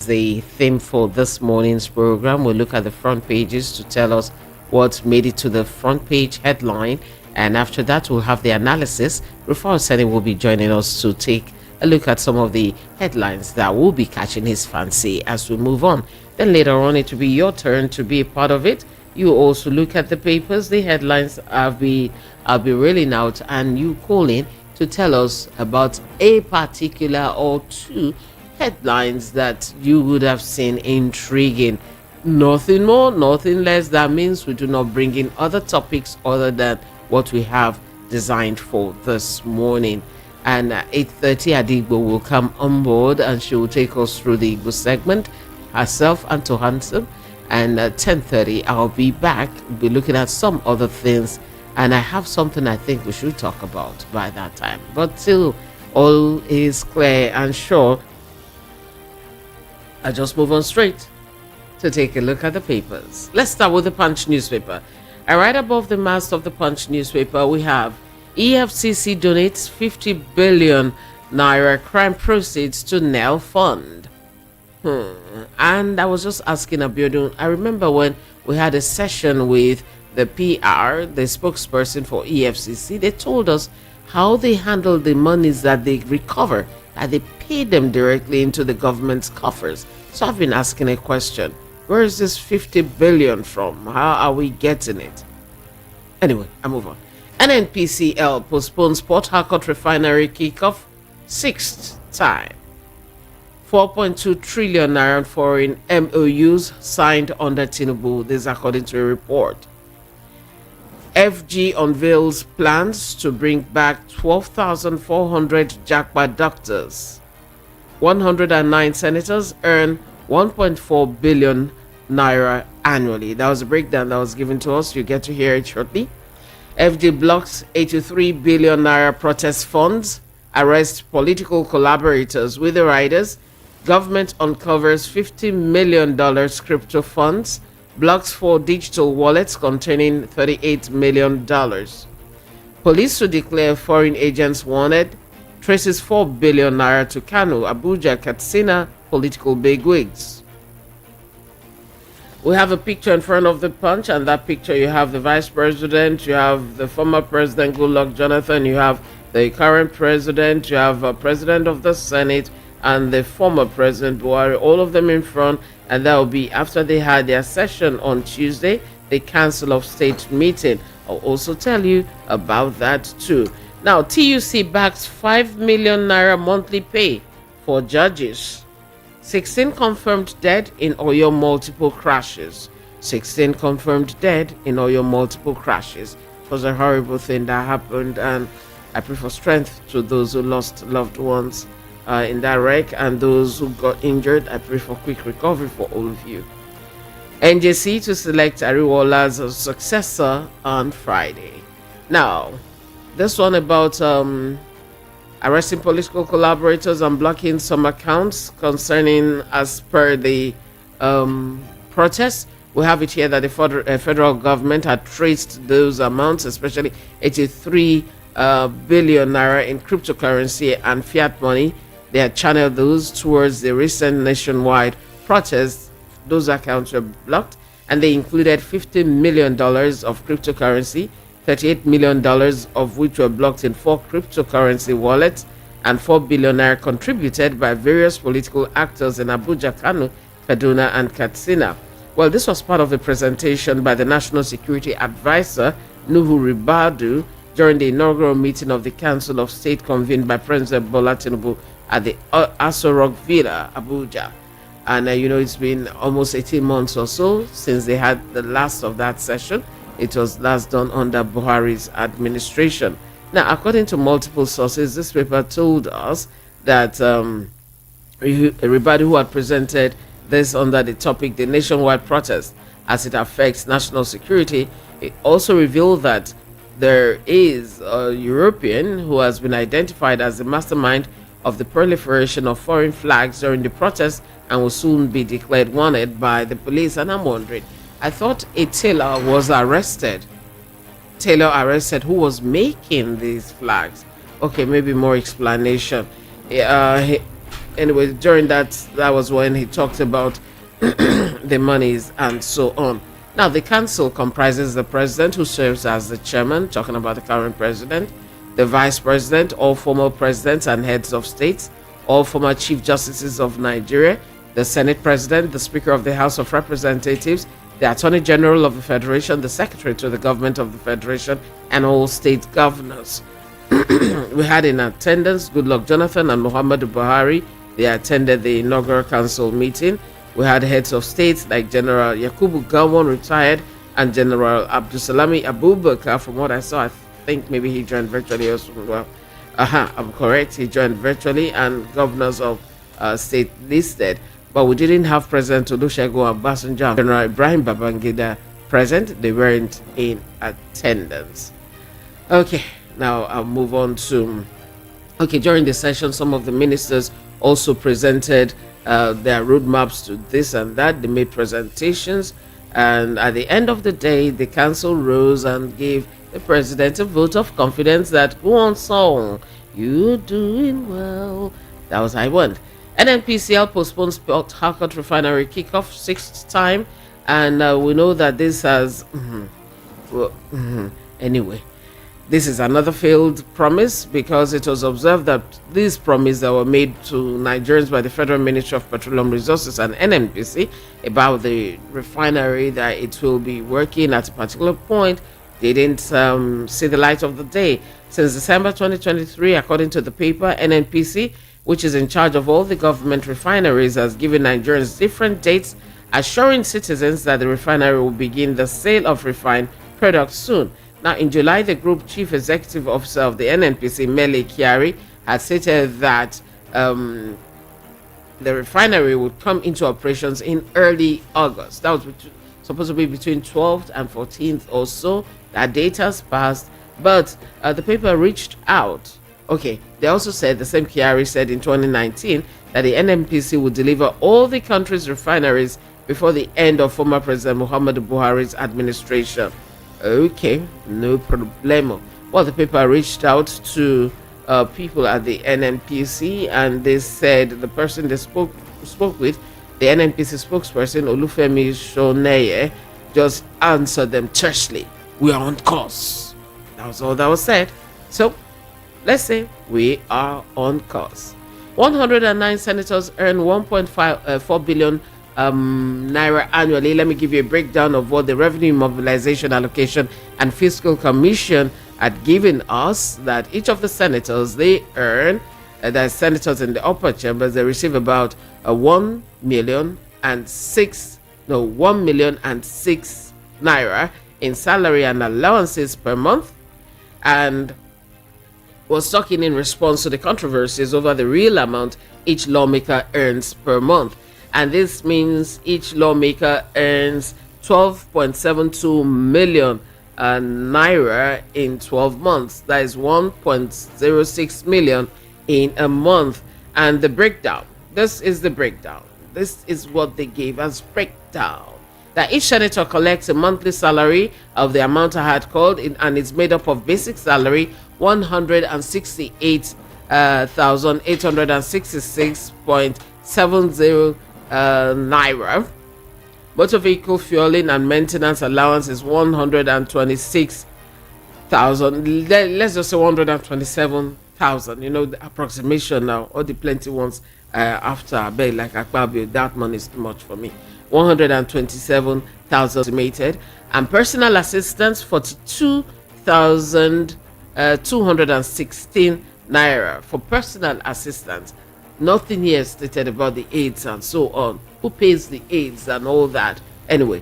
the theme for this morning's program. We'll look at the front pages to tell us what made it to the front page headline. And after that, we'll have the analysis. Rufus Seni will be joining us to take a look at some of the headlines that will be catching his fancy as we move on. Then later on, it will be your turn to be a part of it. You also look at the papers, the headlines I'll be reeling out, and you call in to tell us about a particular or two headlines that you would have seen intriguing. Nothing more, nothing less. That means we do not bring in other topics other than what we have designed for this morning. And at 8:30, Adigbo will come on board and she will take us through the Igbo segment herself and to Handsome. And at 10:30, I'll be back, be looking at some other things. And I have something I think we should talk about by that time. But till all is clear and sure, I just move on straight to take a look at the papers. Let's start with the Punch newspaper. Right above the mast of the Punch newspaper, we have EFCC donates 50 billion naira crime proceeds to NEL fund. And I was just asking Abiodun, I remember when we had a session with the PR, the spokesperson for EFCC, they told us how they handle the monies that they recover, that they pay them directly into the government's coffers. So I've been asking a question. Where is this 50 billion from? How are we getting it? Anyway, I move on. NNPCL postpones Port Harcourt refinery kickoff 6th time. 4.2 trillion naira foreign MOUs signed under Tinubu. This according to a report. FG unveils plans to bring back 12,400 jackpot doctors. 109 senators earn 1.4 billion naira annually. That was a breakdown that was given to us. You get to hear it shortly. FG blocks 83 billion naira protest funds. Arrest political collaborators with the riders. Government uncovers $50 million crypto funds. Blocks 4 digital wallets containing $38 million. Police to declare foreign agents wanted. Traces 4 billion naira to Kanu, Abuja, Katsina political bigwigs. We have a picture in front of the Punch, and that picture you have the vice president, you have the former president Goodluck Jonathan, you have the current president, you have a president of the Senate, and the former president Buhari, all of them in front. And that will be after they had their session on Tuesday, the Council of State meeting. I'll also tell you about that too. Now, TUC backs 5 million naira monthly pay for judges. 16 confirmed dead in Oyo multiple crashes. 16 confirmed dead in Oyo multiple crashes. It was a horrible thing that happened, and I pray for strength to those who lost loved ones in that wreck, and those who got injured. I pray for quick recovery for all of you. NJC to select Ariwola's successor on Friday. Now, this one about arresting political collaborators and blocking some accounts concerning as per the protests. We have it here that the federal government had traced those amounts, especially 83 billion naira in cryptocurrency and fiat money. They had channeled those towards the recent nationwide protests. Those accounts were blocked, and they included $50 million of cryptocurrency, $38 million of which were blocked in 4 cryptocurrency wallets, and 4 billion naira contributed by various political actors in Abuja, Kano, Kaduna, and Katsina. Well, this was part of a presentation by the National Security Advisor, Nuhu Ribadu, during the inaugural meeting of the Council of State convened by President Bola Tinubu at the Aso Rock Villa, Abuja. And it's been almost 18 months or so since they had the last of that session. It was last done under Buhari's administration. Now, according to multiple sources, this paper told us that everybody who had presented this under the topic, the nationwide protest as it affects national security, it also revealed that there is a European who has been identified as the mastermind of the proliferation of foreign flags during the protest and will soon be declared wanted by the police. And I'm wondering, I thought a tailor was arrested. Tailor arrested who was making these flags. Okay, maybe more explanation. A anyway, during that was when he talked about the monies and so on. Now, the council comprises the president, who serves as the chairman, talking about the current president, the vice president, all former presidents and heads of states, all former chief justices of Nigeria, the Senate president, the Speaker of the House of Representatives, the Attorney General of the Federation, the Secretary to the Government of the Federation, and all state governors. We had in attendance Goodluck Jonathan and Muhammadu Buhari. They attended the inaugural council meeting. We had heads of states like General Yakubu Gowon, retired, and General Abdusalami Abubakar. From what I saw, I think maybe he joined virtually also. Well, I'm correct. He joined virtually, and governors of state listed. But we didn't have President Olusegun Obasanjo and General Ibrahim Babangida present. They weren't in attendance. Okay, now I'll move on to. Okay, during the session, some of the ministers also presented their roadmaps to this and that. They made presentations, and at the end of the day, the council rose and gave the president a vote of confidence that go on, song, you're doing well. That was I want. NNPCL postpones Port Harcourt refinery kickoff sixth time, and we know that this has anyway. This is another failed promise, because it was observed that these promises that were made to Nigerians by the Federal Ministry of Petroleum Resources and NNPC about the refinery, that it will be working at a particular point, they didn't see the light of the day. Since December 2023, according to the paper, NNPC, which is in charge of all the government refineries, has given Nigerians different dates, assuring citizens that the refinery will begin the sale of refined products soon. Now, in July, the Group Chief Executive Officer of the NNPC, Mele Kyari, had stated that the refinery would come into operations in early August. That was supposed to be between 12th and 14th or so. That date has passed, but the paper reached out. Okay, they also said, the same Kyari said in 2019, that the NNPC would deliver all the country's refineries before the end of former President Muhammadu Buhari's administration. Okay, no problemo. Well, the paper reached out to people at the NNPC, and they said the person they spoke with, the NNPC spokesperson Olufemi Shoneye, just answered them tersely. We are on course. That was all that was said. So, let's say we are on course. 109 senators earn 1.4 billion naira annually. Let me give you a breakdown of what the Revenue Mobilization Allocation and Fiscal Commission had given us. That each of the senators, they earn, the senators in the upper chambers, they receive about 1 million and 6 naira in salary and allowances per month, and was talking in response to the controversies over the real amount each lawmaker earns per month. And this means each lawmaker earns 12.72 million naira in 12 months. That is 1.06 million in a month. And the breakdown, this is the breakdown. This is what they gave as breakdown. That each senator collects a monthly salary of the amount I had called, and it's made up of basic salary 168,866.70 naira. Motor vehicle fueling and maintenance allowance is 126,000. Let's just say 127,000. You know, the approximation now, all the plenty ones after I bet like Akpabio, that money is too much for me. 127,000 estimated, and personal assistance 42,216 naira for personal assistance. Nothing here stated about the aids and so on. Who pays the aids and all that? Anyway,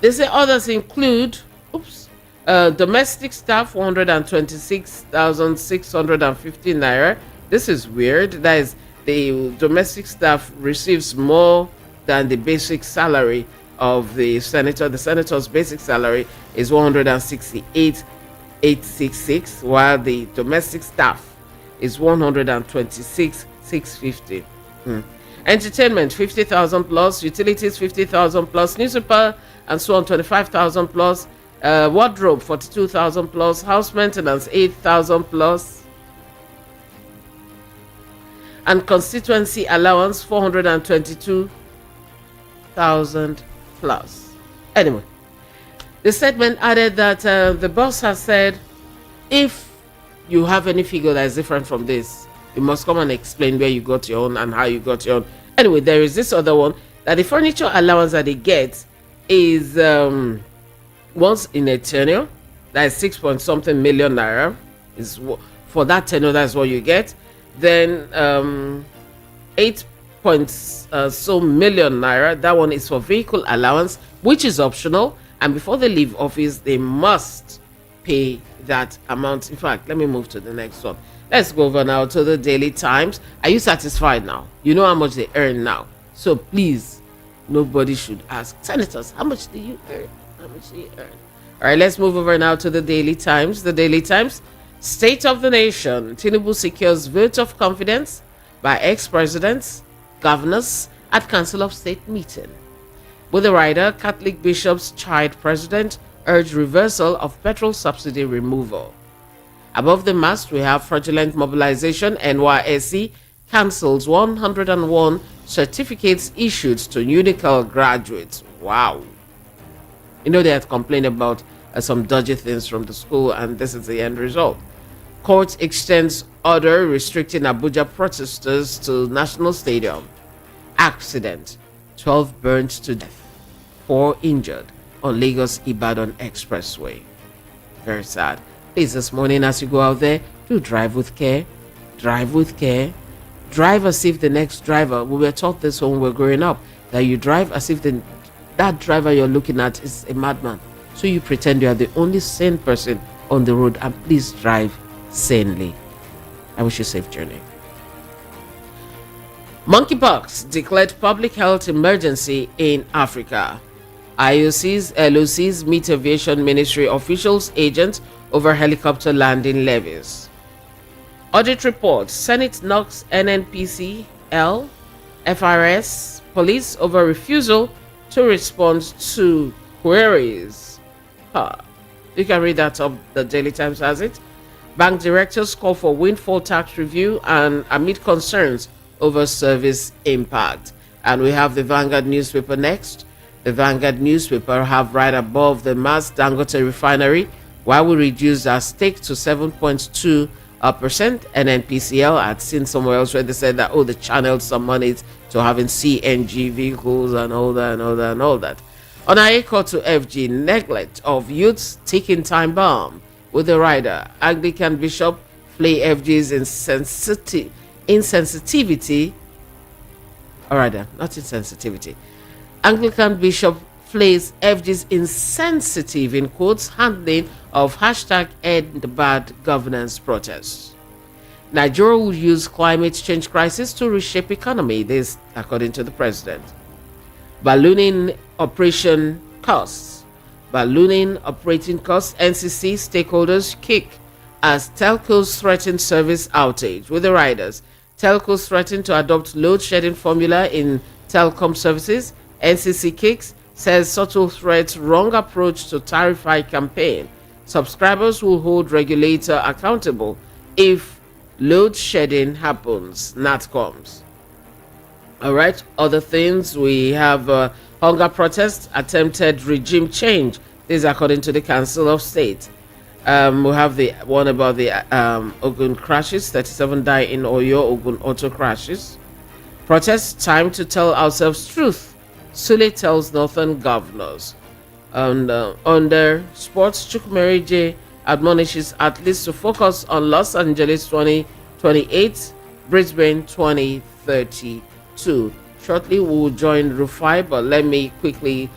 they say others include domestic staff 126,650 naira. This is weird. That is, the domestic staff receives more than the basic salary of the senator. The senator's basic salary is 168,866, while the domestic staff is 126,650. Entertainment 50,000 plus, utilities 50,000 plus, newspaper and so on 25,000 plus, wardrobe 42,000 plus, house maintenance 8,000 plus. and constituency allowance 422,000 plus. Anyway, the statement added that the boss has said, if you have any figure that is different from this, you must come and explain where you got your own and how you got your own. Anyway, there is this other one that the furniture allowance that they get is once in a tenure, that is 6 point something million naira. Is for that tenure, that's what you get. Then 8 point so million naira. That one is for vehicle allowance, which is optional, and before they leave office, they must pay that amount. In fact, let me move to the next one. Let's go over now to the Daily Times. Are you satisfied now? You know how much they earn now. So please, nobody should ask. Senators, how much do you earn? How much do you earn? All right, let's move over now to the Daily Times. The Daily Times, State of the Nation. Tinubu secures vote of confidence by ex-presidents, governors at Council of State meeting. With the rider, Catholic bishops chide president urge reversal of petrol subsidy removal. Above the mast, we have fraudulent mobilization. NYSC cancels 101 certificates issued to Unical graduates. Wow. You know, they had complained about some dodgy things from the school, and this is the end result. Court extends order restricting Abuja protesters to National Stadium. Accident. 12 burned to death. 4 injured on Lagos-Ibadan Expressway. Very sad. Please, this morning as you go out there, do drive with care. Drive with care. Drive as if the next driver, we were taught this when we were growing up, that you drive as if that driver you're looking at is a madman. So you pretend you are the only sane person on the road, and please drive sanely. I wish you a safe journey. Monkeypox declared public health emergency in Africa. IOC's, LOC's meet aviation ministry officials, agents over helicopter landing levies. Audit report, Senate knocks NNPCL, FRS, police over refusal to respond to queries. You can read that up. The Daily Times has it. Bank directors call for windfall tax review and amid concerns over service impact. And we have the Vanguard newspaper next. The Vanguard newspaper have right above the mass Dangote refinery, while we reduced our stake to 7.2%. NNPCL had seen somewhere else where they said that, they channeled some money to having CNG vehicles and all that. On our call to FG, neglect of youths ticking time bomb. With the rider, Anglican bishop play FG's insensitivity, or rather, not insensitivity. Anglican bishop plays FG's insensitive, in quotes, handling of hashtag end bad governance protests. Nigeria will use climate change crisis to reshape economy, this according to the president. Ballooning operating costs, NCC stakeholders kick as telcos threaten service outage. With the riders, telcos threaten to adopt load shedding formula in telecom services. NCC kicks, says subtle threats, wrong approach to tariff hike campaign. Subscribers will hold regulator accountable if load shedding happens. NatComs. All right, other things, we have hunger protest, attempted regime change. This is according to the Council of State. We have the one about the Ogun crashes, 37 die in Oyo, Ogun auto crashes. Protest, time to tell ourselves truth. Sule tells Northern governors. And under sports, Chukwumerije admonishes athletes to focus on Los Angeles 2028, Brisbane 2032. Shortly, we'll join Rufai, but let me quickly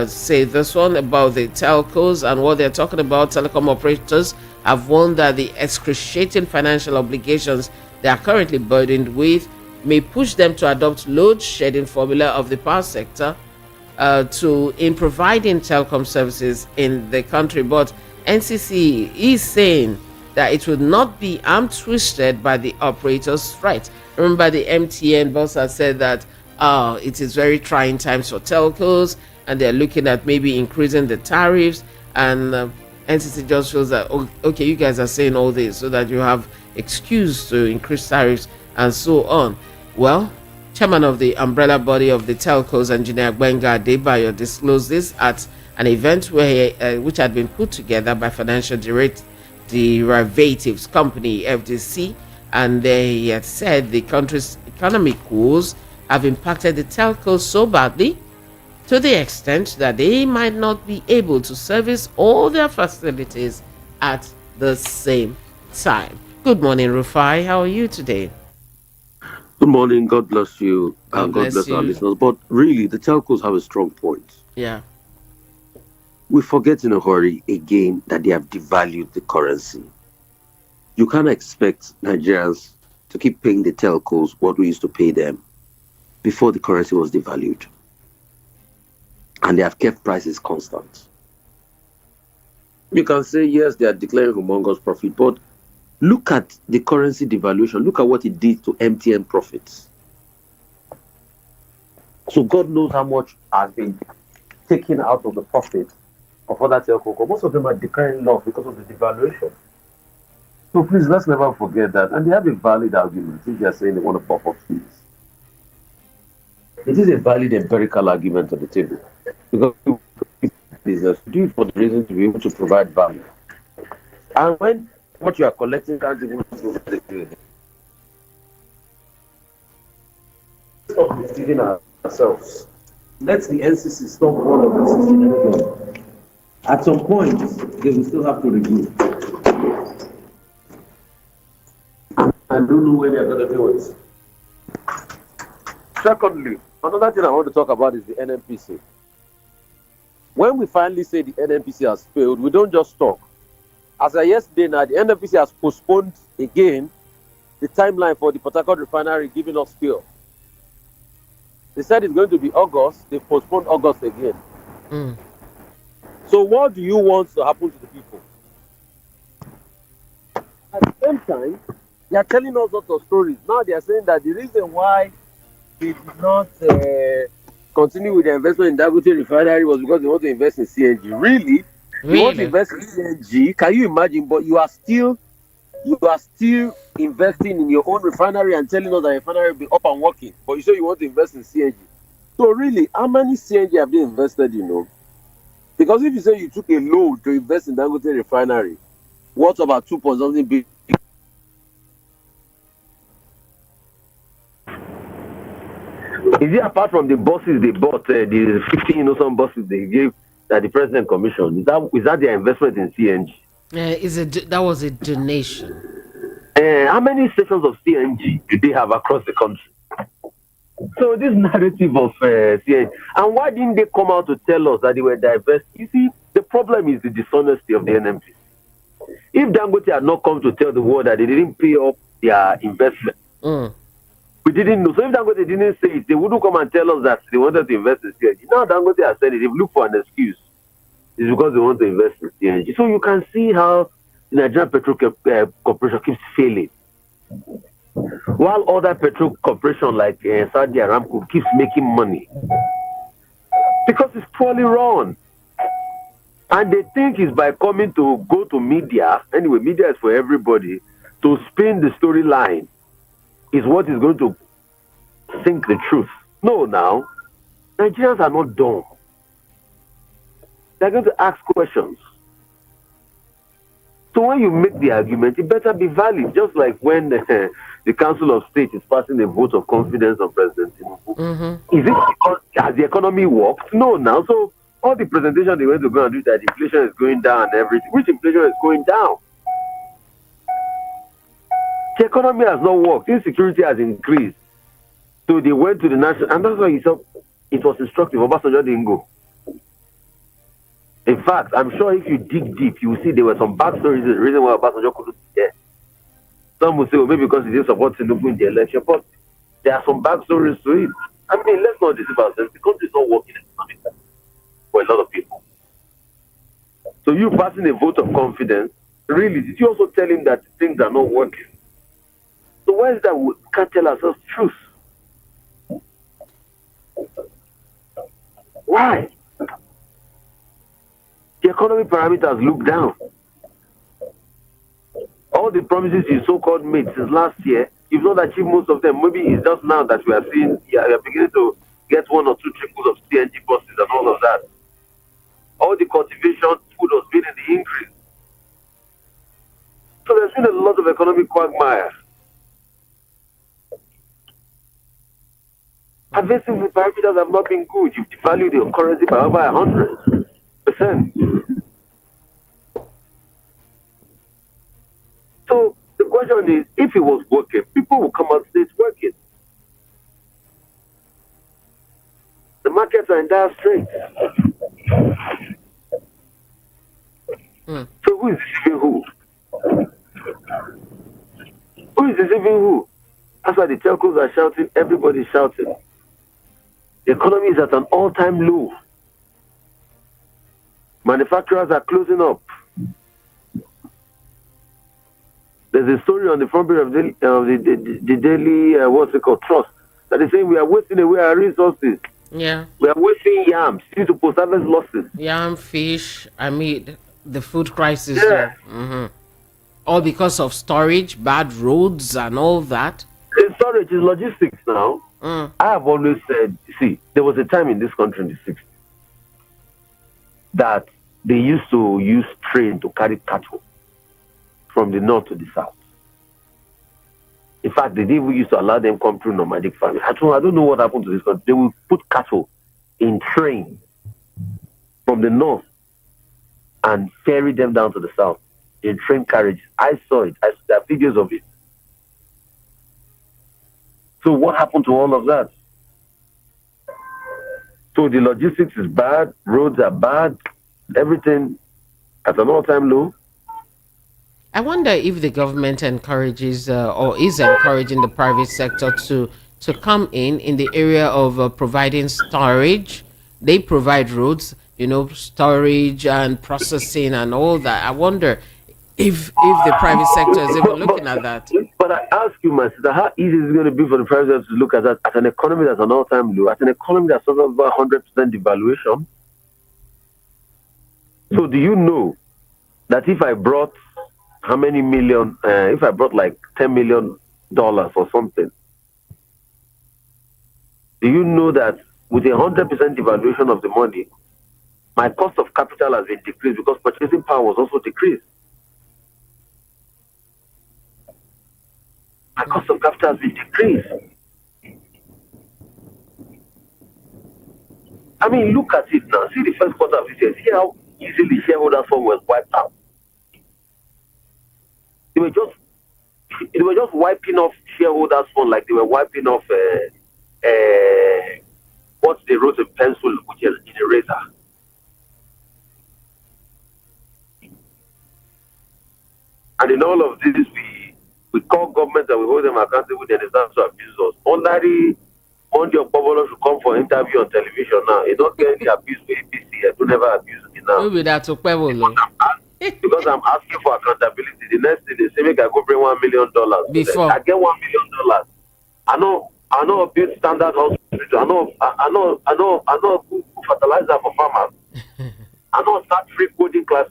say this one about the telcos and what they're talking about. Telecom operators have warned that the excruciating financial obligations they are currently burdened with may push them to adopt load shedding formula of the power sector in providing telecom services in the country. But NCC is saying that it would not be arm twisted by the operators' threat. Remember, the MTN boss has said that it is very trying times for telcos, and they're looking at maybe increasing the tariffs, and NCC just feels that, okay, you guys are saying all this so that you have excuse to increase tariffs. and so on. Well, chairman of the umbrella body of the telcos, Engineer Gbenga Adebayo, disclosed this at an event which had been put together by financial derivatives company FDC, and he had said the country's economic woes have impacted the telcos so badly to the extent that they might not be able to service all their facilities at the same time. Good morning, Rufai. How are you today? Good morning. God bless you, God and God bless bless our you. listeners. But really, the telcos have a strong point. Yeah. We forget in a hurry again that they have devalued the currency. You can't expect Nigerians to keep paying the telcos what we used to pay them before the currency was devalued. And they have kept prices constant. You can say, yes, they are declaring humongous profit, but look at the currency devaluation. Look at what it did to MTN profits. So God knows how much has been taken out of the profit of other telco. Most of them are declaring loss because of the devaluation. So please, let's never forget that. And they have a valid argument if they are saying they want to pop up fees. It is a valid empirical argument on the table. Because business do it for the reason to be able to provide value. And when what you are collecting can't even provide the stop deceiving ourselves. Let the NCC stop all of this anything. At some point, they will still have to review. I don't know when they're going to do it. Secondly, another thing I want to talk about is the NNPC. When we finally say the NNPC has failed, we don't just talk. As of yesterday now, the NNPC has postponed again the timeline for the Port Harcourt refinery giving us fuel. They said it's going to be August. They've postponed August again. Mm. So what do you want to happen to the people? At the same time, they are telling us lots of stories. Now they are saying that the reason why they did not continue with the investment in Dangote refinery was because they want to invest in CNG. Really? You want to Really? invest in CNG? Can you imagine? But you are still investing in your own refinery and telling us that your refinery will be up and working. But you say you want to invest in CNG. So really, how many CNG have they invested in? Because if you say you took a loan to invest in Dangote refinery, what about 2 point something billion? Is it apart from the buses they bought, the 15 some buses they gave that the president commissioned? Is that their investment in CNG? That was a donation. How many stations of CNG do they have across the country? So this narrative of CNG, and why didn't they come out to tell us that they were divest? You see, the problem is the dishonesty of the NMPC. If Dangote had not come to tell the world that they didn't pay up their investment, Mm. we didn't know. So if Dangote didn't say it, they wouldn't come and tell us that they wanted to invest in CNG. Now Dangote has said it. They've looked for an excuse. It's because they want to invest in CNG. So you can see how the Nigerian Petrol Corporation keeps failing. While other petrol corporations like Saudi Aramco keeps making money. Because it's poorly run. And they think it's by coming to go to media, anyway, media is for everybody, to spin the storyline is what is going to sink the truth. No, now, Nigerians are not dumb. They're going to ask questions. So when you make the argument, it better be valid. Just like when the Council of State is passing a vote of confidence on President Tinubu. Mm-hmm. Is it because has the economy worked? No, now. So all the presentation they went to go and do that inflation is going down and everything. Which inflation is going down? The economy has not worked. Insecurity has increased. So they went to the national, and that's why he said it was instructive. Obasanjo didn't go. In fact, I'm sure if you dig deep, you will see there were some backstories. The reason why Obasanjo couldn't be there. Some will say, well, maybe because he didn't support Tinubu in the election, but there are some backstories to it. I mean, let's not deceive ourselves. The country is not working economically for a lot of people. So you passing a vote of confidence, really, did you also tell him that things are not working? So why is that we can't tell ourselves the truth? Why? The economy parameters look down. All the promises you so-called made since last year, you've not achieved most of them. Maybe it's just now that we are seeing, yeah, we are beginning to get one or two trickles of CNG buses and all of that. All the cultivation food was being in the increase. So there's been a lot of economic quagmire. Pervasive parameters have not been good. You've devalued your currency by over 100%. So the question is, if it was working, people will come and say it's working. The markets are in dire straits. Mm. So who is deceiving who? Who is deceiving who? That's why the telcos are shouting, everybody's shouting. The economy is at an all-time low. Manufacturers are closing up. There's a story on the front page of the daily, what's it called, Trust, that is saying we are wasting away our resources. Yeah. We are wasting yams due to post-harvest losses. Yam, fish, I mean, the food crisis Yeah. there. All because of storage, bad roads, and all that. The storage is logistics now. Mm. I have always said, see, there was a time in this country in the 60s that they used to use train to carry cattle from the north to the south. In fact, they didn't even used to allow them come through nomadic farming. I don't know what happened to this country. They will put cattle in train from the north and ferry them down to the south in train carriages. I saw it. There are videos of it. So what happened to all of that? So the logistics is bad, roads are bad, everything at an all-time low. I wonder if the government encourages or is encouraging the private sector to come in the area of providing storage. They provide roads, storage and processing and all that. I wonder if the private sector is even looking at that. But I ask you, my sister, how easy is it going to be for the private sector to look at that at an economy that's an all-time low, at an economy that's over 100% devaluation? So do you know that if I brought how many million, if I brought like $10 million or something, do you know that with a 100% devaluation of the money, my cost of capital has been decreased because purchasing power was also decreased? My cost of capital has been decreased. I mean, look at it now. See the first quarter of this year. See how easily shareholders' fund was wiped out. They were just wiping off shareholders' fund like they were wiping off what they wrote in pencil, which is in eraser. And in all of this, we call government and we hold them accountable. Then they start to abuse us. Ordinary Monday or Bobo should come for interview on television now. You don't get any abuse for APC. I don't never abuse me now. Maybe that's a pebble. Because I'm asking for accountability. The next thing they say, make I go bring $1 million. Before I get $1 million. I know build standard hospital. I know good fertilizer for farmers. I know start free coding class.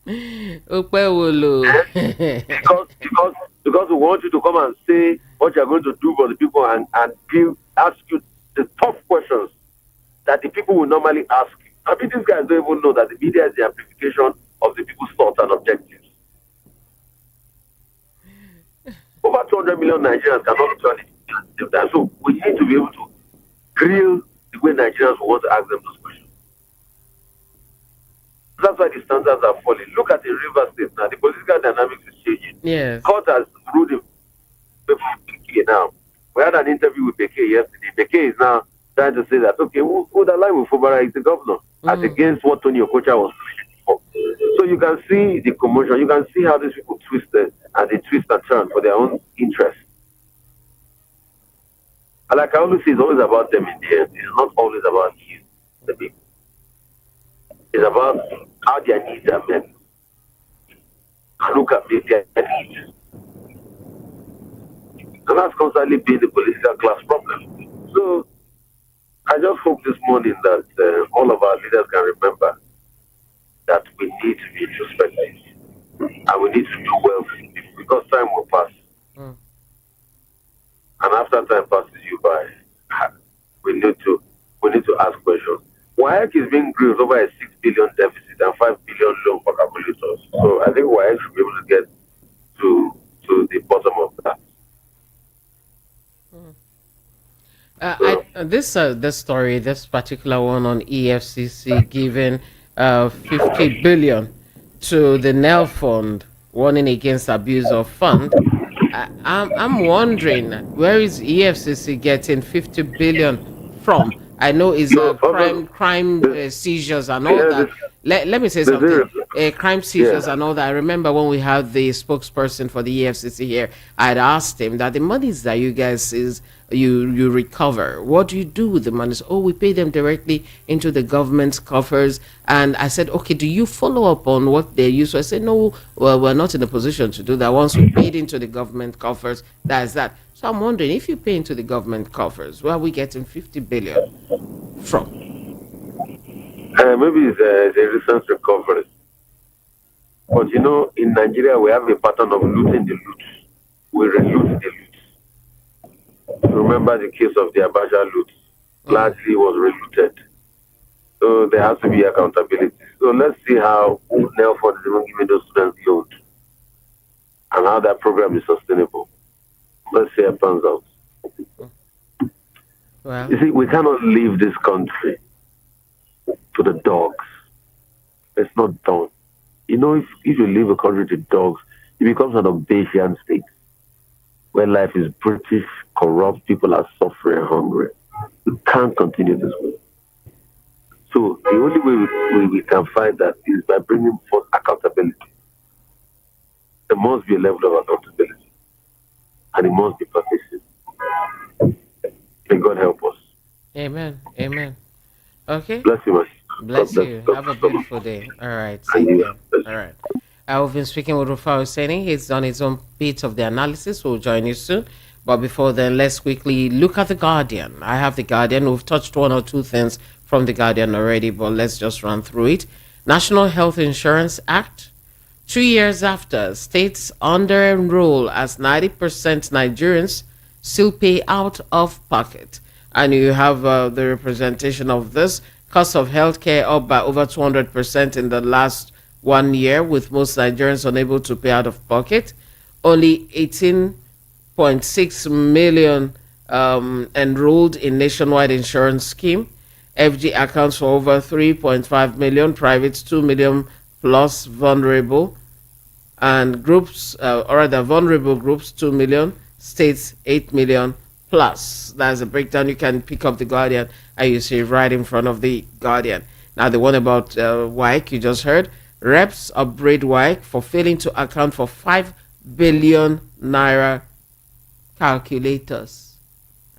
Because we want you to come and say what you're going to do for the people and ask you the tough questions that the people will normally ask you. I mean, these guys don't even know that the media is the amplification of the people's thoughts and objectives. Over 200 million Nigerians cannot actually do that. So we need to be able to grill the way Nigerians want to ask them those questions. That's why the standards are falling. Look at the River State now. The political dynamics is changing. yes. Court has ruled in favor of Beke now. We had an interview with Beke yesterday. Beke is now trying to say that, okay, who would align with Fubara is the governor, as against what Tony Okocha was pushing for. So you can see the commotion. You can see how these people twisted and they twist and turn for their own interests. And like I always say, it's always about them in the end. It's not always about you, the people. It's about how their needs are met. And look at their needs. And that's constantly been the political class problem. So I just hope this morning that all of our leaders can remember that we need to be introspective and we need to do well because time will pass. and after time passes you by, we need to we need to ask questions. WAEC is being grilled over a 6 billion deficit and 5 billion loan for calculators. So I think WAEC should be able to get to the bottom of that. So This story, this particular one on EFCC giving 50 billion to the Nel Fund, warning against abuse of fund. I'm wondering, where is EFCC getting 50 billion from? I know it's no, also crime this seizures and all yeah that. Let me say something. this Crime yeah. seizures and all that. I remember when we had the spokesperson for the EFCC here, I'd asked him that the monies that you guys is you recover, what do you do with the monies? Oh, we pay them directly into the government's coffers. And I said, okay, do you follow up on what they use? So I said, no, well, we're not in a position to do that. Once we paid into the government coffers, that's that. So I'm wondering, if you pay into the government coffers, where are we getting 50 billion from? Maybe it's a recent recovery. But in Nigeria, we have a pattern of looting the loot. We reloot the loot. Remember the case of the Abaja loot? Mm. Largely was relooted. So there has to be accountability. So let's see how Nelford is even giving those students loans and how that program is sustainable. Let's see how it turns out. Well, You see, we cannot leave this country to the dogs. It's not done. If you leave a country to dogs, it becomes an Bayesian state where life is brutish, corrupt, people are suffering, hungry. We can't continue this way. So the only way we can find that is by bringing forth accountability. There must be a level of accountability, and it must be persistent. May God help us. amen. Amen. Okay. Bless you, man. God Bless bless you. God Have a so much. beautiful day. All right. And Take you. care. Bless All you. right. I've been speaking with Rufai Hosseini. He's done his own bit of the analysis. We'll join you soon. But before then, let's quickly look at The Guardian. I have The Guardian. We've touched one or two things from The Guardian already, but let's just run through it. National Health Insurance Act. 2 years after, states under enroll as 90% Nigerians still pay out of pocket. And you have the representation of this. Cost of healthcare up by over 200% in the last 1 year, with most Nigerians unable to pay out of pocket. Only 18.6 million enrolled in nationwide insurance scheme. FG accounts for over 3.5 million, private 2 million plus vulnerable, and groups, or rather vulnerable groups, 2 million, states 8 million plus. That's a breakdown. You can pick up The Guardian and you see right in front of The Guardian. Now, the one about WIC you just heard, reps upbraid WIC for failing to account for 5 billion naira calculators.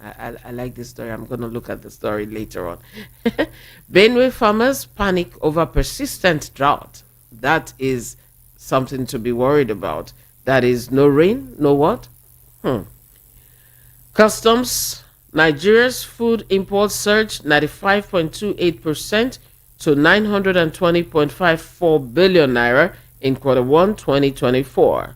I like this story. I'm going to look at the story later on. Benue farmers panic over persistent drought. That is something to be worried about. That is no rain, no what? Customs. Nigeria's food imports surged 95.28% to 920.54 billion naira in Q1 2024.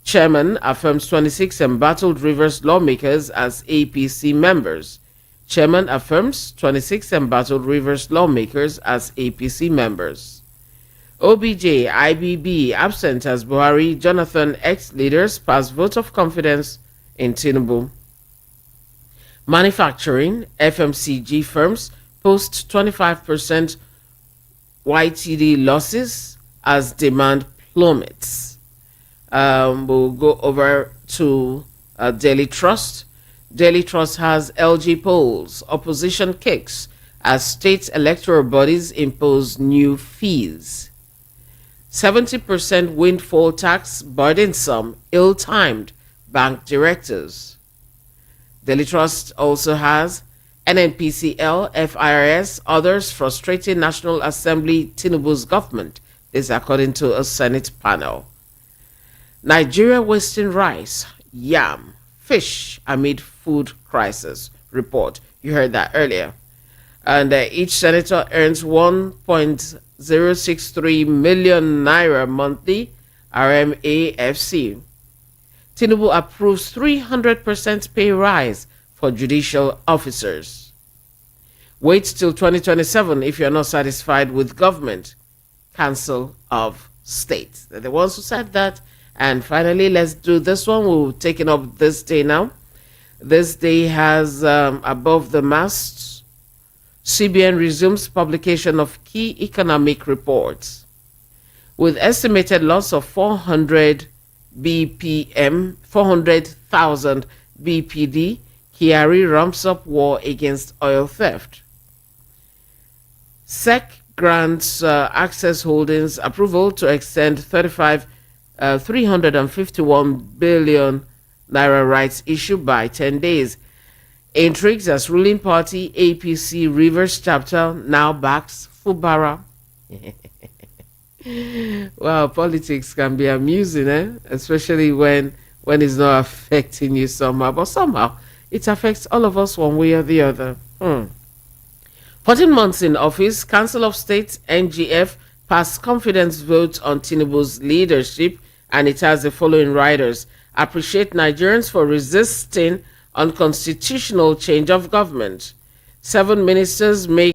Chairman affirms 26 embattled Rivers lawmakers as APC members. Chairman affirms 26 embattled Rivers lawmakers as APC members. OBJ, IBB absent as Buhari, Jonathan ex-leaders pass vote of confidence in Tinubu. Manufacturing, FMCG firms post 25% YTD losses as demand plummets. We'll go over to Daily Trust. Daily Trust has LG polls, opposition kicks as state electoral bodies impose new fees. 70% windfall tax burdensome, ill-timed, bank directors. Daily Trust also has NNPCL, FIRS, others frustrating National Assembly Tinubu's government. This according to a Senate panel. Nigeria wasting rice, yam, fish amid food crisis. Report. You heard that earlier. And each senator earns 1.063 million naira monthly, RMAFC. Tinubu approves 300% pay rise for judicial officers. Wait till 2027 if you're not satisfied with government. Council of State. They're the ones who said that. And finally, let's do this one. We're taking up this day now. This day has above the mast, CBN resumes publication of key economic reports. With estimated loss of 400 BPM, 400,000 BPD, Kyari ramps up war against oil theft. SEC grants Access Holdings approval to extend 351 billion naira rights issue by 10 days. Intrigues as ruling party APC Rivers chapter now backs Fubara. Well, politics can be amusing, especially when it's not affecting you somehow. But somehow, it affects all of us one way or the other. 14 months in office, Council of State, NGF, passed confidence vote on Tinubu's leadership, and it has the following riders. Appreciate Nigerians for resisting unconstitutional change of government. 7 ministers make...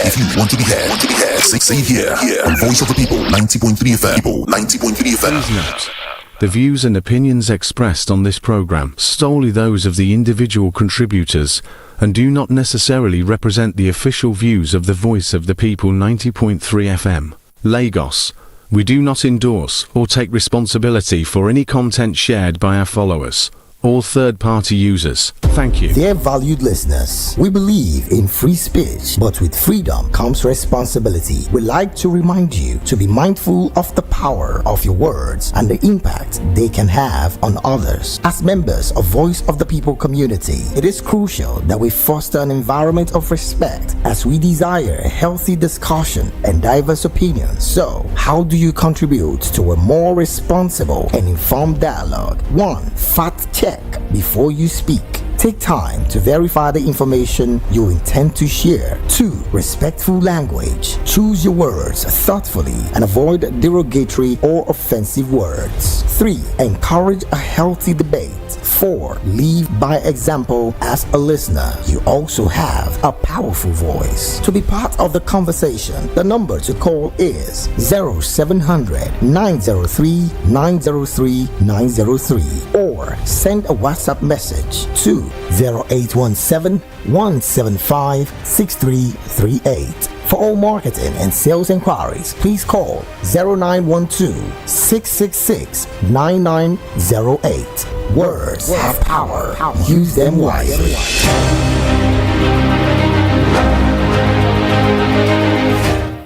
If you want to be heard, say here on Voice of the People, 90.3 FM. 90.3 FM. Please note, the views and opinions expressed on this program solely those of the individual contributors and do not necessarily represent the official views of the Voice of the People 90.3 FM. Lagos. We do not endorse or take responsibility for any content shared by our followers. All third-party users. Thank you. Dear valued listeners, we believe in free speech, but with freedom comes responsibility. We like to remind you to be mindful of the power of your words and the impact they can have on others. As members of Voice of the People community, it is crucial that we foster an environment of respect as we desire healthy discussion and diverse opinions. So, how do you contribute to a more responsible and informed dialogue? 1. Fact check before you speak. Take time to verify the information you intend to share. 2. Respectful language. Choose your words thoughtfully and avoid derogatory or offensive words. 3. Encourage a healthy debate. 4. Lead by example. As a listener, you also have a powerful voice. To be part of the conversation, the number to call is 0700 903 903 903 or send a WhatsApp message to 0817 175 6338. For all marketing and sales inquiries, please call 0912 666 9908. Words have power. Use them wisely.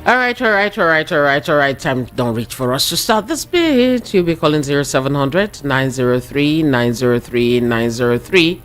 All right. Time don't reach for us to start this bit. You'll be calling 0700 903 903 903.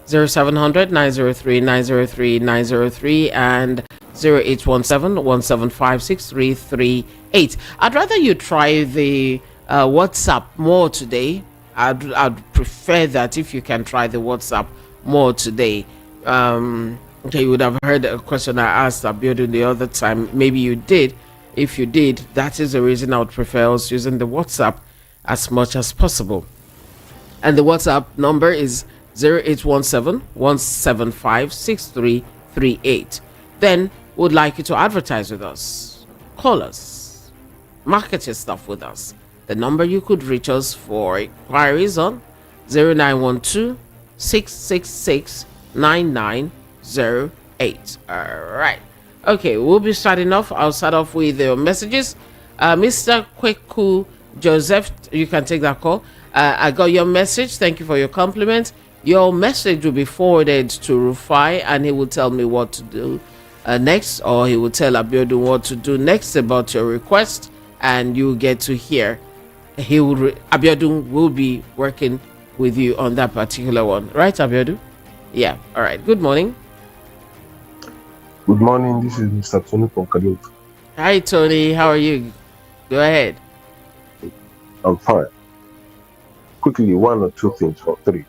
0700 903 903 903 and 0817 175 6338. I'd rather you try the WhatsApp more today. I'd prefer that if you can try the WhatsApp more today. Okay, you would have heard a question I asked Abiodun the other time. Maybe you did. If you did, that is the reason I would prefer us using the WhatsApp as much as possible. And the WhatsApp number is 0817 175 6338. Then would like you to advertise with us, call us, market your stuff with us. The number you could reach us for inquiries on 0912 666 9908. All right. Okay, we'll be starting off. I'll start off with the messages. Mr. Kweku Joseph, you can take that call. I got your message. Thank you for your compliment. Your message will be forwarded to Rufai and he will tell me what to do next, or he will tell Abiodun what to do next about your request, and you get to hear. Abiodun will be working with you on that particular one. Right, Abiodun? Yeah. All right. Good morning. Good morning. This is Mr. Tony from Kaduna. Hi, Tony. How are you? Go ahead. I'm fine. Quickly, 1 or 2 things or 3.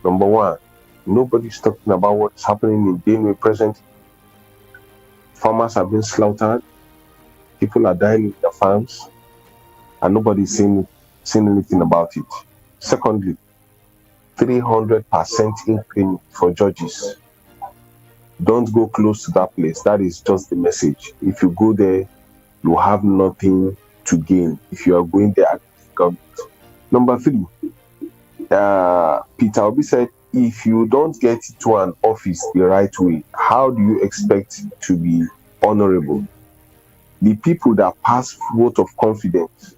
Number 1, Nobody's talking about what's happening in Benue present. Farmers have been slaughtered. People are dying in their farms, and nobody's saying anything about it. Secondly, 300% increment for judges. Don't go close to that place. That is just the message. If you go there, you have nothing to gain. If you are going there against the government. Number 3, Peter Obi said, if you don't get to an office the right way, how do you expect to be honorable? The people that pass vote of confidence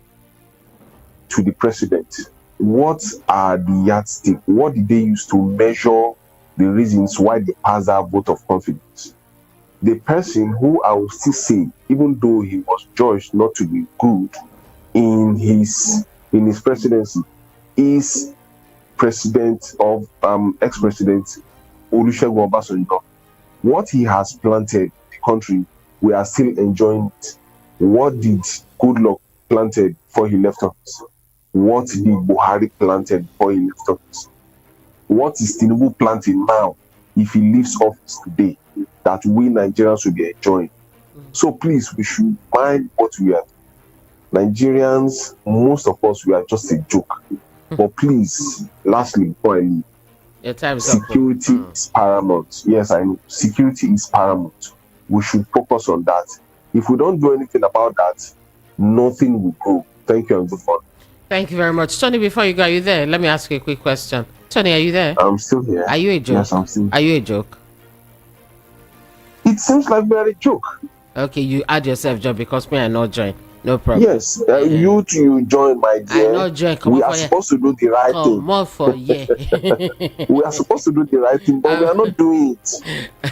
to the president, what are the yardstick? What did they use to measure the reasons why they pass that vote of confidence? The person who I will still say, even though he was judged not to be good in his presidency, is president of ex-president Olusegun Obasanjo. What he has planted in the country, we are still enjoying it. What did Goodluck planted before he left office? What did Buhari planted before he left office? What is Tinubu planting now if he leaves office today that we Nigerians will be enjoying? So please, we should mind what we are. Nigerians, most of us, we are just a joke. But please, lastly, before I leave, Your time is security is paramount. Yes, I know. Security is paramount. We should focus on that. If we don't do anything about that, nothing will go. Thank you and good morning. Thank you very much. Tony, before you go, are you there? Let me ask you a quick question. Tony, are you there? I'm still here. Are you a joke? Yes, I'm still. Are you a joke? It seems like we're a joke. Okay, you add yourself job because me I not join. No problem. Yes, you join, my dear. I not join. Come we on are for supposed to do the right Come thing. on for yeah. We are supposed to do the right thing, but we are not doing it.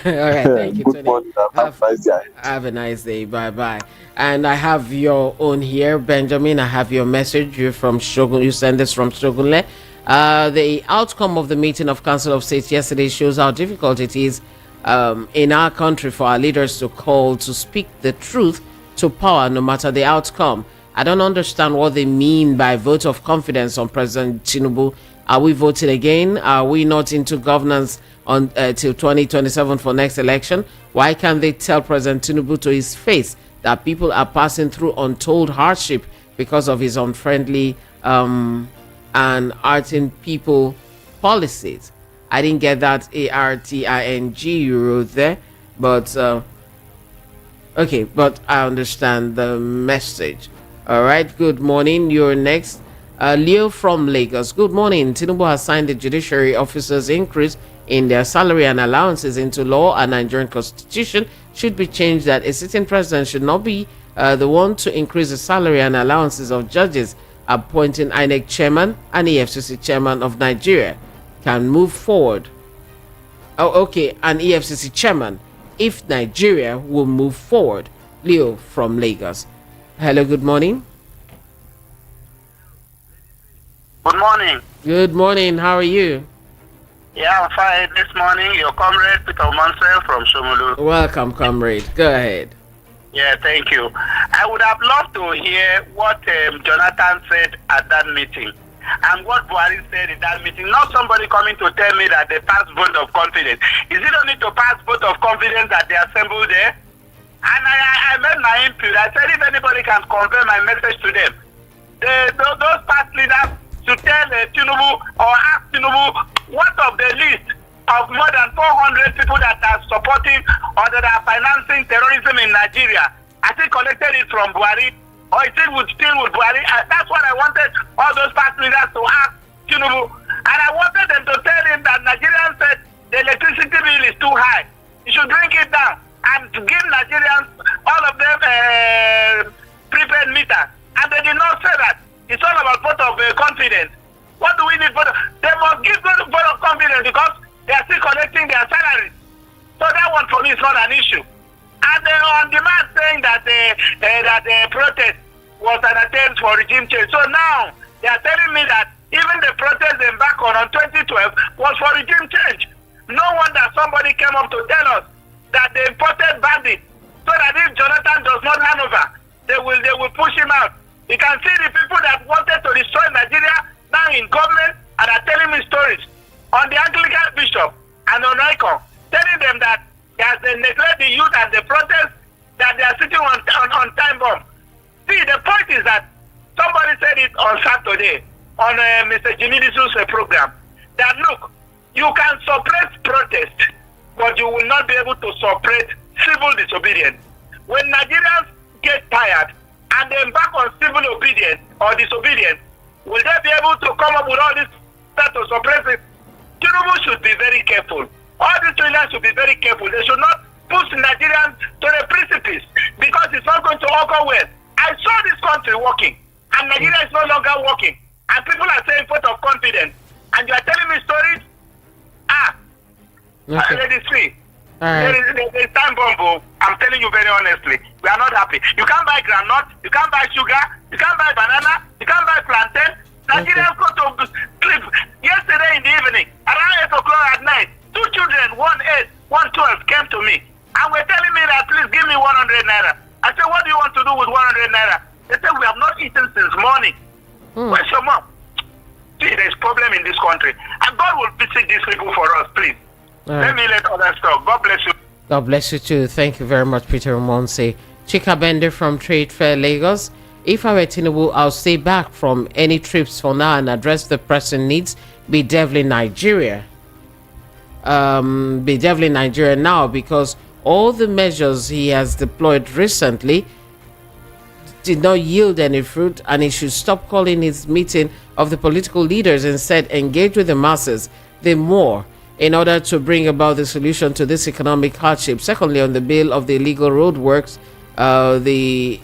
All right, thank you, Good Tony. morning. Have a nice day. Have a nice day. Bye bye. And I have your own here, Benjamin. I have your message. You're from Shogun. You send this from Shogunle. The outcome of the meeting of Council of States yesterday shows how difficult it is in our country for our leaders to call to speak the truth to power, no matter the outcome. I don't understand what they mean by vote of confidence on President Tinubu. Are we voting again? Are we not into governance on till 2027 for next election? Why can't they tell President Tinubu to his face that people are passing through untold hardship because of his unfriendly and arting people policies? I didn't get that ARTING you wrote there, but okay, but I understand the message. All right, good morning. You're next. Leo from Lagos. Good morning. Tinubu has signed the judiciary officers' increase in their salary and allowances into law, and Nigerian constitution should be changed that a sitting president should not be the one to increase the salary and allowances of judges, appointing INEC chairman and EFCC chairman of Nigeria can move forward. Oh, okay, an EFCC chairman if Nigeria will move forward. Leo from Lagos. Hello, good morning. Good morning. Good morning. How are you? Yeah, I'm fine this morning. Your comrade Peter Mansell from Shomolu. Welcome, comrade. Go ahead. Yeah, thank you. I would have loved to hear what Jonathan said at that meeting and what Buhari said in that meeting. Not somebody coming to tell me that they passed vote of confidence. Is it only to pass vote of confidence that they assembled there? And I made my input. I said if anybody can convey my message to them, those past leaders should tell Tinubu or ask Tinubu what of the list of more than 400 people that are supporting or that are financing terrorism in Nigeria. I think collected it from Buhari or it still with Buhari. That's what I wanted all those past leaders to ask Tinubu. And I wanted them to tell him that Nigerians said the electricity bill is too high. You should bring it down and to give Nigerians, all of them, prepaid meters. And they did not say that. It's all about vote of confidence. What do we need? They must give vote of confidence because they are still collecting their salaries. So that one for me is not an issue. And on demand saying that the protest was an attempt for regime change. So now they are telling me that even the protest they embarked on 2012 was for regime change. No wonder somebody came up to tell us that they imported bandits so that if Jonathan does not hand over, they will push him out. You can see the people that wanted to destroy Nigeria now in government and are telling me stories. On the Anglican bishop, on ICON, telling them that they neglect the youth and the protest, that they are sitting on time bomb. See, the point is that somebody said it on Saturday on Mr. Jimini's program, that look, you can suppress protest, but you will not be able to suppress civil disobedience. When Nigerians get tired and they embark on civil obedience or disobedience, will they be able to come up with all this stuff to suppress it? Tinubu should be very careful. All these leaders should be very careful. They should not push Nigerians to the precipice because it's not going to occur well. I saw this country working, and Nigeria is no longer working. And people are saying vote of confidence. And you are telling me stories? Let it see. There is time bomb. I'm telling you very honestly. We are not happy. You can't buy granite, you can't buy sugar, you can't buy banana, you can't buy plantain. Nigerians go to sleep yesterday in the evening, around 8 o'clock at night. 2 children, 1 8, 1 12, came to me and were telling me that please give me 100 naira. I said, what do you want to do with 100 naira? They said, we have not eaten since morning. Where's your mom? See, there's problem in this country. And God will visit these people for us, please. Let me let others talk. God bless you. God bless you too. Thank you very much, Peter Monse. Chika Bender from Trade Fair, Lagos. If I were Tinubu, I'll stay back from any trips for now and address the pressing needs. Be devil Nigeria. Be devil Nigeria now, because all the measures he has deployed recently did not yield any fruit, and he should stop calling his meeting of the political leaders. Instead, engage with the masses, the more, in order to bring about the solution to this economic hardship. Secondly, on the bill of the illegal road works, the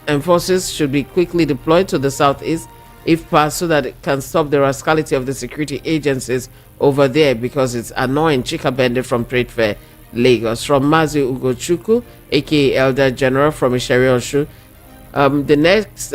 enforcers should be quickly deployed to the southeast if passed, so that it can stop the rascality of the security agencies over there, because it's annoying. Chika Bende from Trade Fair, Lagos. From Mazi Ugochukwu, aka Elder General from Ishari Oshu. The next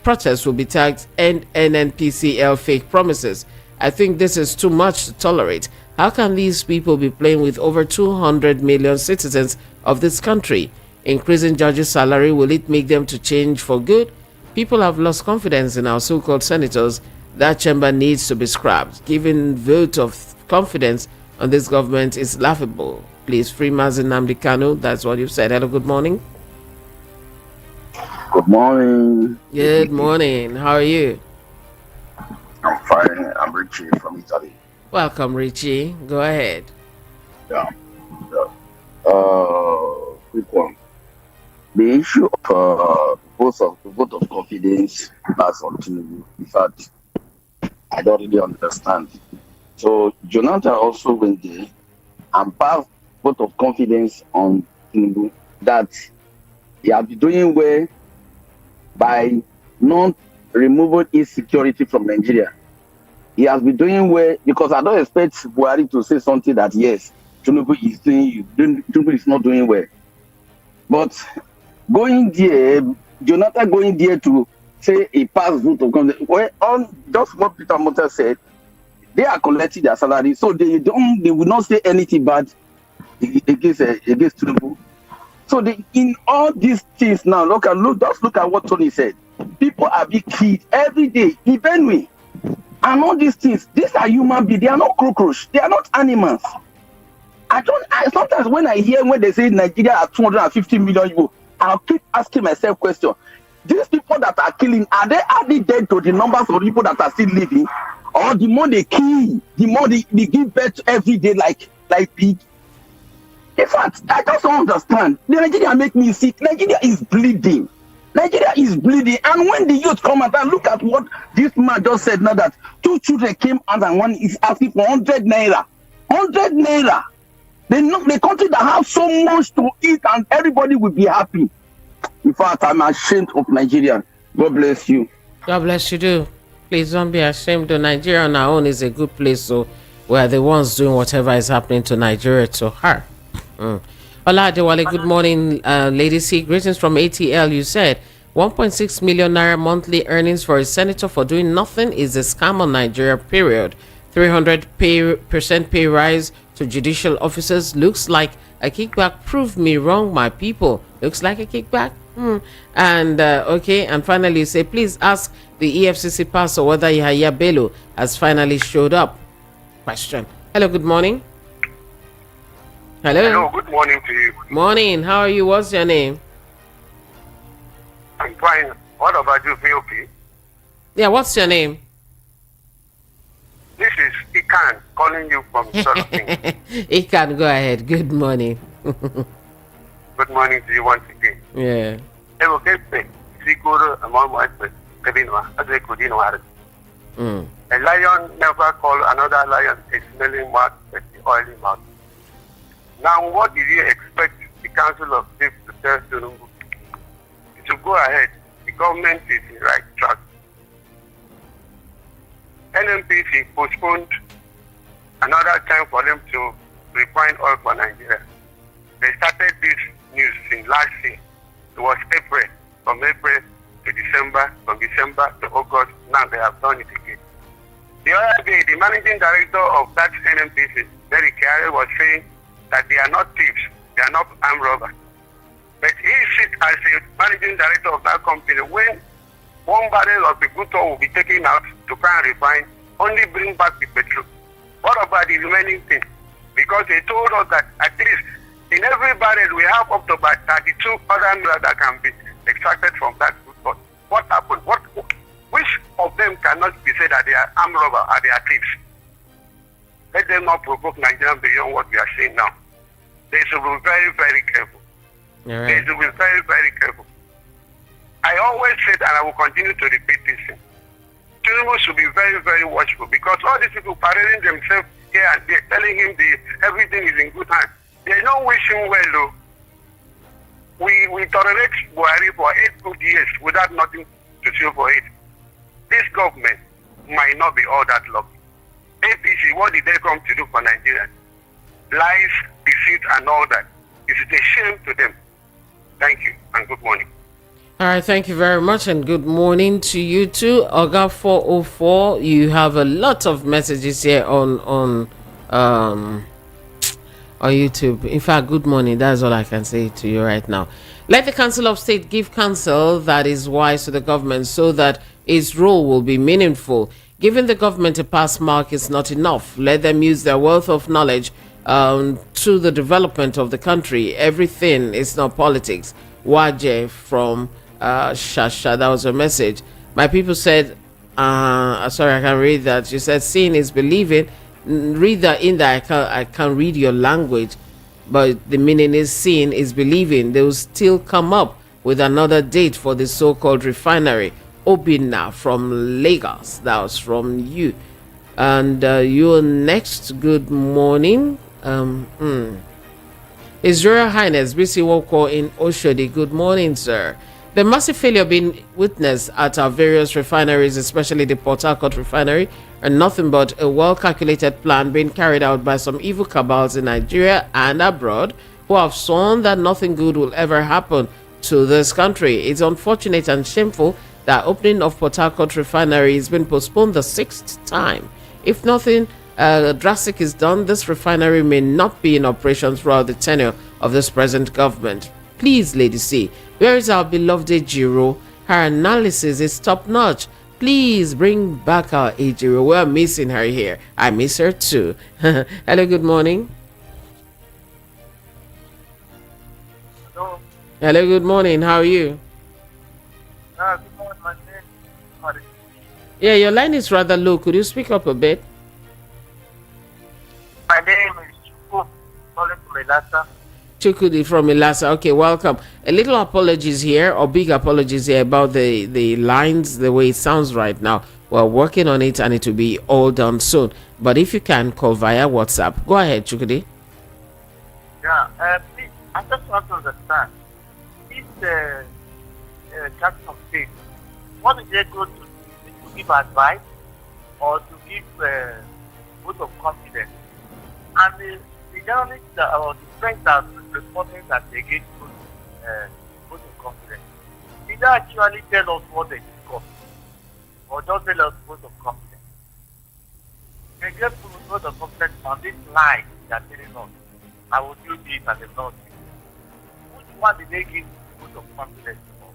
protest will be tagged NNPCL fake promises. I think this is too much to tolerate. How can these people be playing with over 200 million citizens of this country? Increasing judges' salary, will it make them to change for good? People have lost confidence in our so-called senators. That chamber needs to be scrapped. Giving vote of confidence on this government is laughable. Please free Mazi Nnamdi Kanu. That's what you've said. Hello, good morning. Good morning. Good morning. How are you? I'm fine. I'm Richie from Italy. Welcome, Richie. Go ahead. Yeah. Quick one. The issue of vote of confidence that's on Tinubu. In fact, I don't really understand. So Jonathan also went there and passed vote of confidence on Tinubu that he has been doing well by not removing insecurity from Nigeria. He has been doing well because I don't expect Buhari to say something that yes, Tinubu is not doing well. But going there, Jonathan going there to say a pass vote of confidence. Well, on just what Peter Motta said, they are collecting their salary, so they will not say anything bad against Tinubu. So in all these things now, just look at what Tony said. People are being killed every day, even we. And all these things, these are human beings. They are not cockroaches. They are not animals. Sometimes when I hear when they say Nigeria are 250 million people, I'll keep asking myself question. These people that are killing, are they adding dead to the numbers of people that are still living? Or the more they kill, the more they give birth every day like pig? In fact, I just don't understand. Nigeria make me sick. Nigeria is bleeding. Nigeria is bleeding. And when the youth come out and look at what this man just said now, that 2 children came out and one is asking for 100 naira. 100 naira. They know the country that has so much to eat and everybody will be happy. In fact, I'm ashamed of Nigeria. God bless you. God bless you too. Please don't be ashamed. Though Nigeria on our own is a good place, so we're the ones doing whatever is happening to Nigeria to her. Ola Adewale, good morning, Lady C. Greetings from ATL. You said 1.6 million naira monthly earnings for a senator for doing nothing is a scam on Nigeria, period. 300% pay rise to judicial officers looks like a kickback. Prove me wrong, my people. Looks like a kickback. And okay, and finally you say, please ask the EFCC pastor whether Yahya Bello has finally showed up. Question. Hello, good morning. Hello. Good morning to you. Morning. How are you? What's your name? I'm fine. What about you, VOP? Yeah, what's your name? This is Ikan calling you from Solomon. You can go ahead. Good morning. Good morning to you once again. Yeah. Mm. A lion never call another lion a smelling mouth but the oily mouth. Now, what did you expect the Council of State to tell Tinubu? To go ahead, the government is in the right track. NMPC postponed another time for them to refine oil for Nigeria. They started this news in last year. It was April, from April to December, from December to August. Now they have done it again. The other day, the managing director of that NMPC, Derek Carey, was saying that they are not thieves, they are not armed robbers. But he sits as a managing director of that company when one barrel of the good oil will be taken out to try and refine, only bring back the petrol. What about the remaining thing? Because they told us that at least in every barrel we have up to about 32 other minerals that can be extracted from that good oil. What happened? Which of them cannot be said that they are armed robbers or they are thieves? Let them not provoke Nigerians beyond what we are saying now. They should be very, very careful. Right. They should be very, very careful. I always said, and I will continue to repeat this thing, Tinubu should be very, very watchful because all these people parading themselves here and there, telling him everything is in good hands. They don't wish him well, though. We tolerate Buhari for 8 good years without nothing to show for it. This government might not be all that lucky. APC, what did they come to do for Nigeria? Lies, deceit, and all that. It's a shame to them. Thank you, and good morning. All right, thank you very much, and good morning to you too. Oga 404, you have a lot of messages here on YouTube. In fact, good morning. That's all I can say to you right now. Let the Council of State give counsel that is wise to the government so that its role will be meaningful. Giving the government a pass mark is not enough. Let them use their wealth of knowledge to the development of the country. Everything is not politics. Waje from Shasha, that was a message. My people said, sorry, I can't read that. You said, seeing is believing. Read that in that. I can't read your language, but the meaning is seeing is believing. They will still come up with another date for the so-called refinery. Obina from Lagos, that was from you. And you're next. Good morning. His Royal Highness BC Woko in Oshodi. Good morning, sir. The massive failure being witnessed at our various refineries, especially the Port Harcourt refinery, are nothing but a well-calculated plan being carried out by some evil cabals in Nigeria and abroad who have sworn that nothing good will ever happen to this country. It's unfortunate and shameful that opening of Port Harcourt refinery has been postponed the 6th time. If nothing drastic is done, this refinery may not be in operation throughout the tenure of this present government. Please, Lady C, where is our beloved Ejiro? Her analysis is top-notch. Please bring back our Ejiro. We're missing her here. I miss her too. Hello, good morning. Hello. Hello, good morning. How are you? Good morning, my name. Yeah, your line is rather low. Could you speak up a bit? My name is Chuku, calling from Elasa. Chukudi from Ilasa. Okay, welcome. A little apologies here, or big apologies here about the lines, the way it sounds right now. We're working on it and it will be all done soon. But if you can, call via WhatsApp. Go ahead, Chukudi. Yeah, please, I just want to understand. If the Council of State, what is they go to do? Is it to give advice or to give vote of confidence? And the journalists or the friends that are reporting that they get vote of confidence, did they actually tell us what they discussed? Or just tell us vote of confidence? They get vote of confidence on this line they are telling us. I will do this and they not do it. Which one did they give vote of confidence for?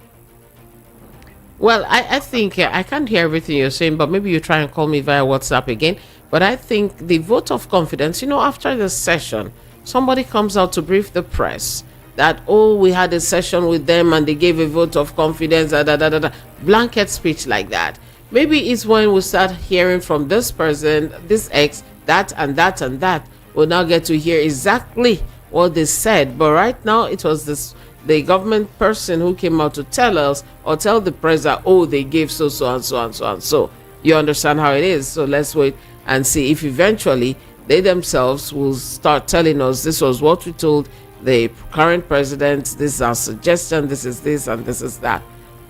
Well, I think I can't hear everything you're saying, but maybe you try and call me via WhatsApp again. But I think the vote of confidence, after the session, somebody comes out to brief the press that, oh, we had a session with them and they gave a vote of confidence, blanket speech like that. Maybe it's when we start hearing from this person, this ex, that and that and that, we'll now get to hear exactly what they said. But right now, it was the government person who came out to tell us or tell the press that, oh, they gave so and so and so and so. You understand how it is. So let's wait and see if eventually they themselves will start telling us, this was what we told the current president, this is our suggestion, this is this and this is that.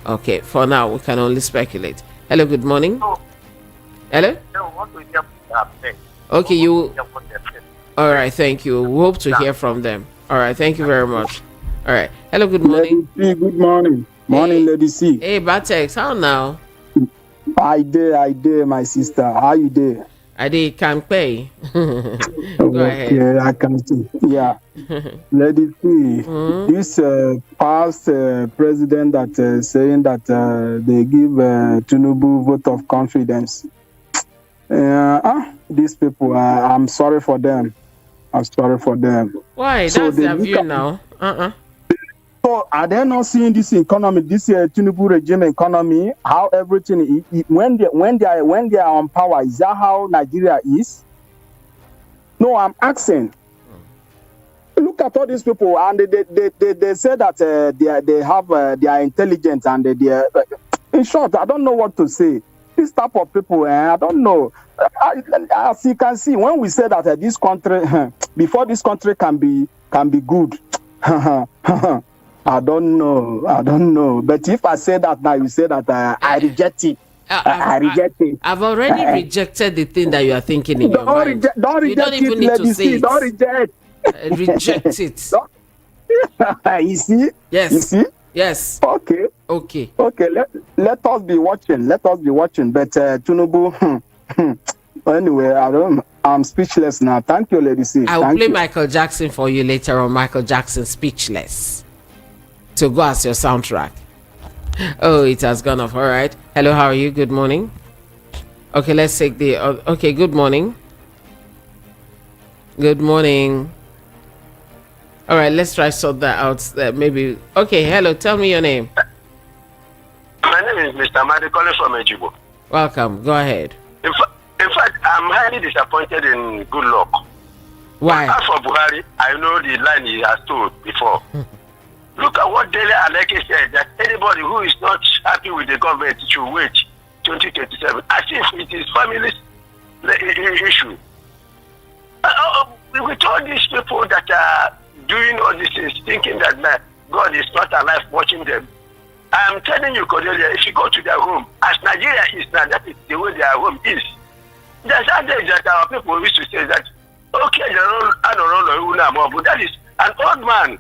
Okay, for now we can only speculate. Hello, good morning. Hello. Okay, you. All right, thank you. We hope to hear from them. All right, thank you very much. All right. Hello, good morning. Lady C, good morning. Morning, Lady C. Hey, Batex, how now? I did, my sister. How you did? I did can pay. Go ahead. Okay, I can see. Yeah. Lady C, this past president that saying that they give Tinubu vote of confidence. These people, I'm sorry for them. I'm sorry for them. Why? So that's their view now. So are they not seeing this economy, this Tinubu regime economy, how everything when they are on power? Is that how Nigeria is? No, I'm asking. Look at all these people, and they say that they are intelligent and they are. In short, I don't know what to say. This type of people, I don't know. As you can see, when we say that this country, before this country can be good. I don't know. But if I say that now, you say that I reject it. I reject it. I've already rejected the thing that you are thinking in your mind. Don't you don't reject even it, need to say it. Don't reject. Reject it. You see? Yes. You see? Yes. Okay. Let us be watching. But Tinubu. Anyway, I'm speechless now. Thank you, Lady C. I will play Michael Jackson for you later on. Michael Jackson, Speechless, to go as your soundtrack. Oh, it has gone off. All right. Hello, how are you? Good morning. Okay, let's take the. Okay, good morning. Good morning. All right, let's try sort that out. Maybe. Okay, hello. Tell me your name. My name is Mr. Madi calling from Ejibo. Welcome. Go ahead. In fact, I'm highly disappointed in good luck. Why? As for Buhari, I know the line he has told before. Look at what Dele Aleke said, that anybody who is not happy with the government should wait 2027, as if it is family's issue. With all these people that are doing all these things, thinking that God is not alive watching them, I am telling you, Cordelia, if you go to their home, as Nigeria is now, that is the way their home is. There's others that our people used to say that, okay, but that is an old man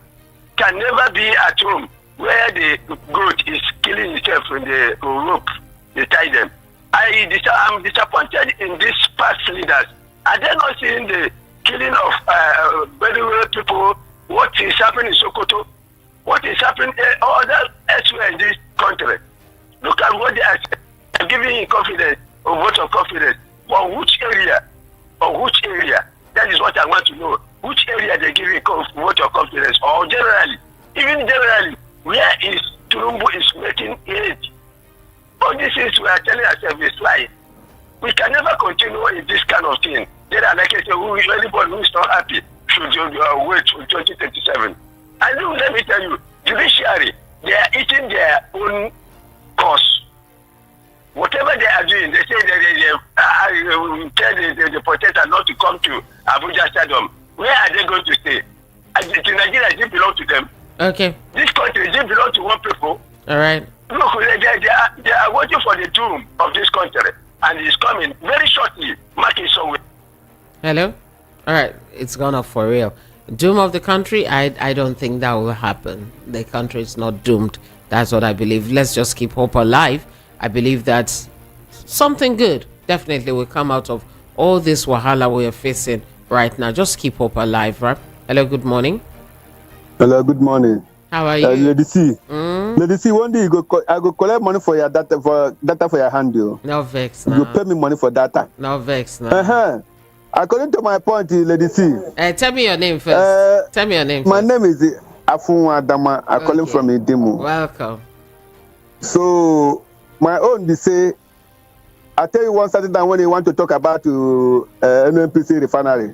can never be at home where the goat is killing itself in the rope they tie them. I'm disappointed in these past leaders. Are they not seeing the killing of very well people? What is happening in Sokoto? What is happening elsewhere in this country? Look at what they are giving confidence, or vote of confidence. For which area? For which area? That is what I want to know. Which area they giving vote of confidence? Or generally, even generally, where is Tinubu is making aid? All these things we are telling ourselves is lying. We can never continue in this kind of thing. Then I like I say, anybody who is not happy should wait for 2037. And let me tell you, judiciary, they are eating their own cost. Whatever they are doing, they say they tell the protesters not to come to Abuja Stadium. Where are they going to stay? To Nigeria, it belong to them. Okay. This country, it belong to one people. All right. Look, they are waiting for the doom of this country. And it's coming very shortly. Mark it somewhere. Hello? All right. It's gone off for real. Doom of the country? I don't think that will happen. The country is not doomed. That's what I believe. Let's just keep hope alive. I believe that something good definitely will come out of all this wahala we are facing right now. Just keep hope alive, right? Hello, good morning. Hello, good morning. How are you? Lady C. Lady C, one day I go collect money for your data for your handle. No vex now. You pay me money for data. No vex now. According to my point, Lady C. Tell me your name first. Tell me your name My first. name is Afunwa Adama. I'm calling from Idemu. Welcome. So, my own, they say, I tell you one certain time when they want to talk about NNPC refinery,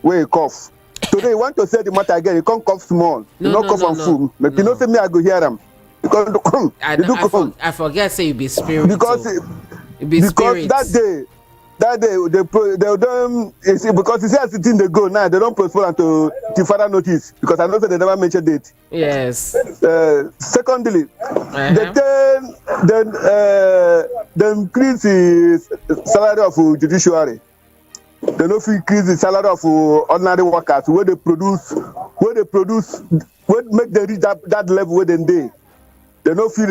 where he cough. Today, he want to say the matter again, he can't cough small. No, cough on food. But you know, say me, I go hear them. Because I forget say you be spirit. Because that day they don't, you see, because you see as sitting they go now, they don't postpone until the further notice, because I know that they never mention date. Yes. Secondly, they increase the salary of judiciary. They don't increase the salary of ordinary workers where they produce, where make them reach that level where they. They don't feel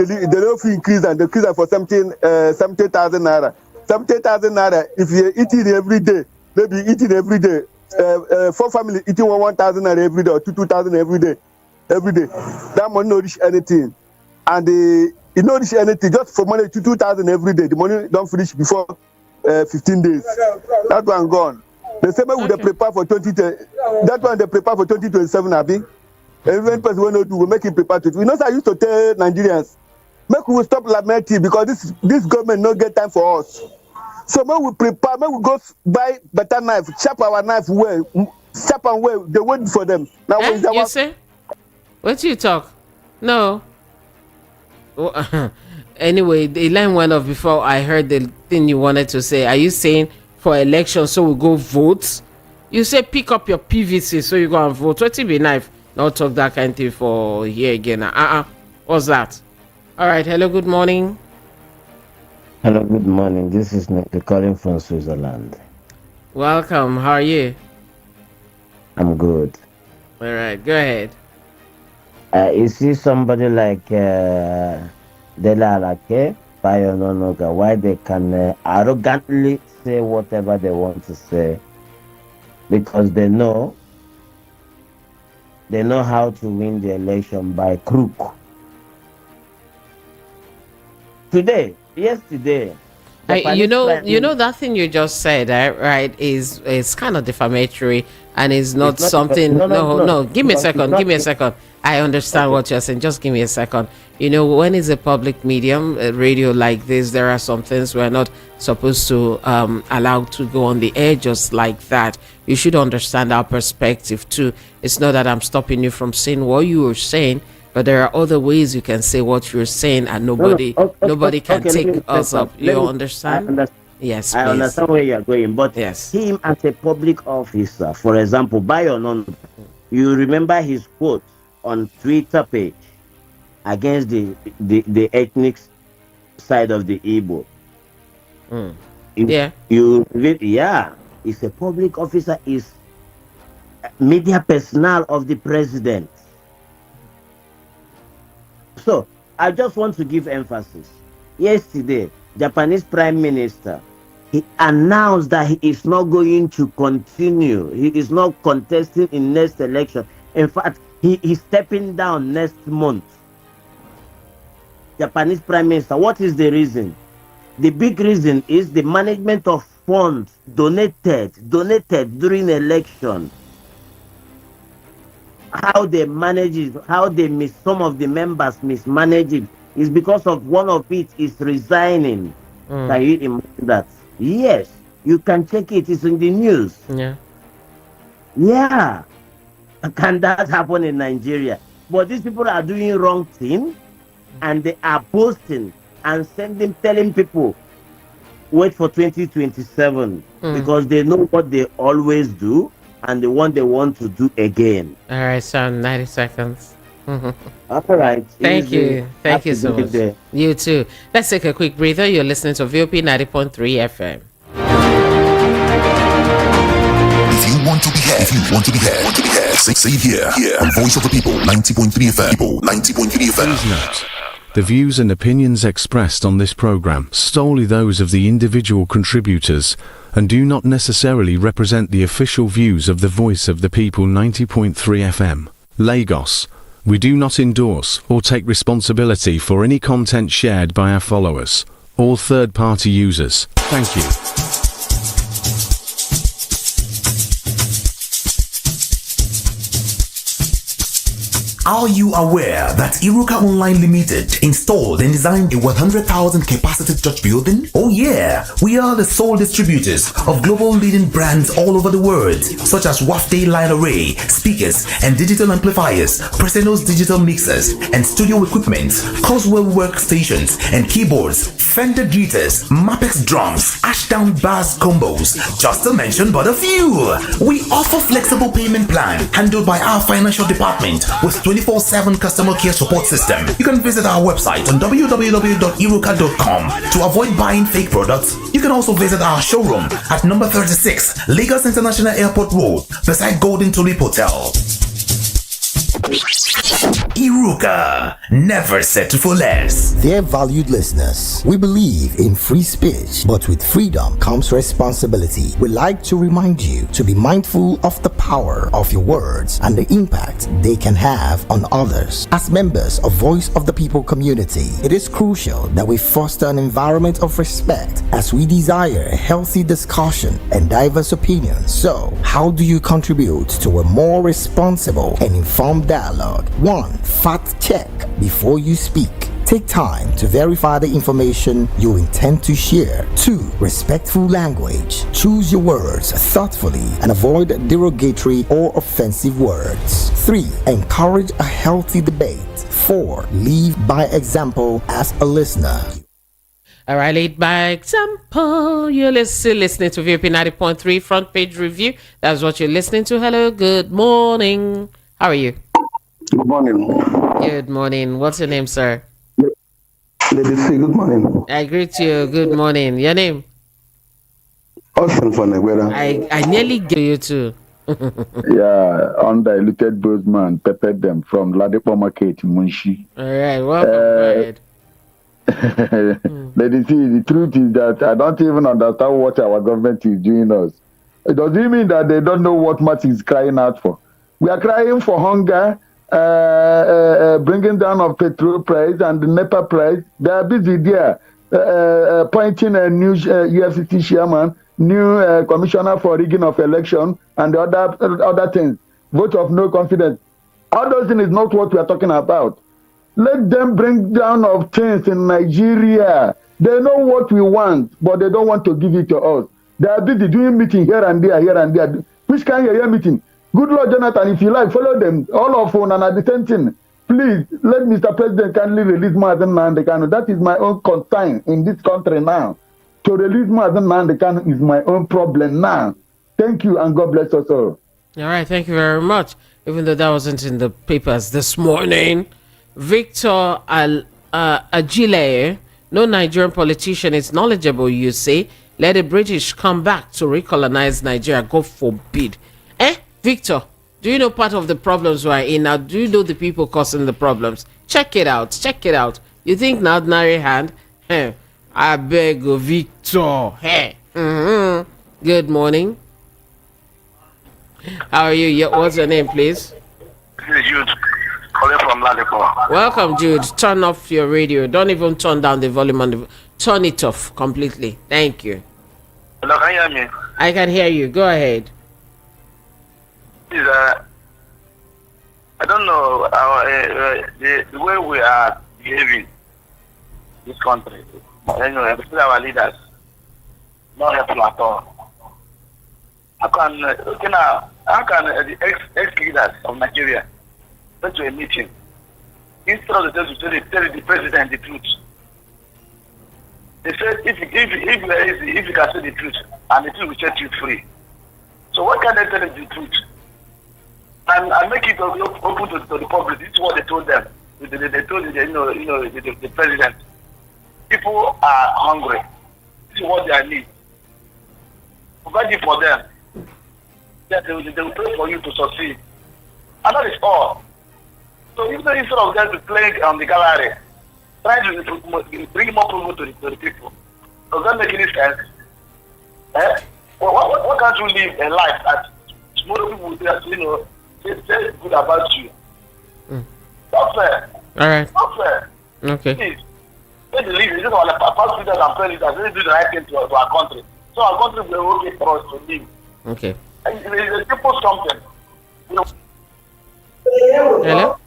increase, and they increase for 70,000 naira. 70,000 naira. If you're eating every day, maybe eating every day. 4 family eating 1,000 naira every day or 2,000 every day. That money not reach anything, and it not reach anything just for money 2,000 every day. The money don't finish before 15 days. That one gone. The same way they prepare for 2020. That one they prepare for 2027. Abi. Every person will make it prepare to. We know I used to tell Nigerians, make we stop lamenting because this government no get time for us. So make we prepare, make we go buy better knife, sharp our knife well, sharp and well. They wait for them. Now you say? What you talk? No. Anyway, the line went off before I heard the thing you wanted to say. Are you saying for election so we go vote? You say pick up your PVC so you go and vote. What it be knife? Not talk that kind of thing for here again. What's that? All right. Hello. Good morning. Hello. Good morning. This is Nick calling from Switzerland. Welcome. How are you? I'm good. All right. Go ahead. You see somebody like Dela Alake, Bayononoga, why they can arrogantly say whatever they want to say, because they know how to win the election by crook. Yesterday, you know that thing you just said, right? Is kind of defamatory and is not something. No. Give me a second. I understand what you're saying. Just give me a second. You know, when it's a public medium, a radio like this, there are some things we're not supposed to allow to go on the air just like that. You should understand our perspective too. It's not that I'm stopping you from saying what you were saying, but there are other ways you can say what you're saying, and nobody can take us up. You understand? Yes, I understand where you're going, but yes, him as a public officer, for example, Bayonon, you remember his quote on Twitter page against the ethnic side of the Igbo. He's a public officer, is media personnel of the president. So I just want to give emphasis. Yesterday, Japanese Prime Minister, he announced that he is not going to continue. He is not contesting in next election. In fact, he is stepping down next month. Japanese Prime Minister, what is the reason? The big reason is the management of funds donated during election. How they manage it, how some of the members mismanage it, is because of one of it is resigning. Can you imagine that? Yes, you can check it. It's in the news. Yeah. Can that happen in Nigeria? But these people are doing wrong thing, and they are posting and telling people, wait for 2027, because they know what they always do and the one they want to do again. All right, so 90 seconds. All right. Thank you so much. Day. You too. Let's take a quick breather. You're listening to VOP 90.3 FM. If you want to be heard, say it here on Voice of the People 90.3 FM. 90.3 FM. Please note, the views and opinions expressed on this program solely those of the individual contributors and do not necessarily represent the official views of the Voice of the People 90.3 FM, Lagos. We do not endorse or take responsibility for any content shared by our followers or third-party users. Thank you. Are you aware that Iruka Online Limited installed and designed a 100,000 capacity church building? Oh yeah, we are the sole distributors of global leading brands all over the world, such as Wafday Line Array, speakers and digital amplifiers, Preseno's digital mixers and studio equipment, Coswell workstations and keyboards, Fender Greeters, Mapex drums, Ashdown bass combos, just to mention but a few. We offer flexible payment plan handled by our financial department with 24/7 customer care support system. You can visit our website on www.iruka.com to avoid buying fake products. You can also visit our showroom at number 36 Lagos International Airport Road beside Golden Tulip Hotel. Iruka, never settle for less. Dear valued listeners, we believe in free speech, but with freedom comes responsibility. We like to remind you to be mindful of the power of your words and the impact they can have on others. As members of Voice of the People community, it is crucial that we foster an environment of respect as we desire a healthy discussion and diverse opinions. So, how do you contribute to a more responsible and informed dialogue? 1. Fact check before you speak. Take time to verify the information you intend to share. 2. Respectful language. Choose your words thoughtfully and avoid derogatory or offensive words. 3. Encourage a healthy debate. 4. Lead by example as a listener. All right, lead by example. You're still listening to VP 90.3 front page review. That's what you're listening to. Hello, good morning. How are you? Good morning. Good morning. What's your name, sir? Lady C, good morning. I greet you. Good morning. Your name? Austin from Neguera. I nearly get you too. Yeah, undiluted bozeman, peppered them from Ladipo Market, Munshi. All right, welcome. Lady C, the truth is that I don't even understand what our government is doing us. It doesn't mean that they don't know what much is crying out for. We are crying for hunger, bringing down of petrol price and the NEPA price. They are busy there, appointing a new EFCC chairman, new commissioner for rigging of election, and the other things. Vote of no confidence. All those things is not what we are talking about. Let them bring down of things in Nigeria. They know what we want, but they don't want to give it to us. They are busy doing meeting here and there, here and there. Which kind of meeting? Good Lord, Jonathan, if you like, follow them. All of them and at the same thing. Please, let Mr. President kindly release Mazen Nandekano. That is my own concern in this country now. To release Mazen Nandekano is my own problem now. Thank you, and God bless us all. All right, thank you very much. Even though that wasn't in the papers this morning. Victor Agile, no Nigerian politician is knowledgeable, you say. Let the British come back to recolonize Nigeria. God forbid. Victor, do you know part of the problems we are in now? Do you know the people causing the problems? Check it out. Check it out. You think not ordinary hand? I beg you, Victor. Good morning. How are you? What's your name, please? This is Jude, calling from Ladipo. Welcome, Jude. Turn off your radio. Don't even turn down the volume on the. Turn it off completely. Thank you. Hello, can you hear me? I can hear you. Go ahead. Is I don't know the way we are behaving in this country. Anyway, especially our leaders, not helpful at all. How can the ex-leaders of Nigeria go to a meeting instead of tell the president the truth? They said if you can say the truth, and the truth will set you free. So what can they tell them the truth? And make it open to the public. This is what they told them. They told the president. People are hungry. This is what they need. Provide it for them. That they will pray for you to succeed. And that is all. So instead of them to play on the gallery, try to bring more promo to the people. Does that make any sense? What can't you live a life that tomorrow people will say good about you? Not fair. All right. Not fair. Okay. Please. They believe it. Just our past leaders and presidents, they do the right thing to our country. So our country will be okay for us to live. Okay. And it's a simple something. Hello?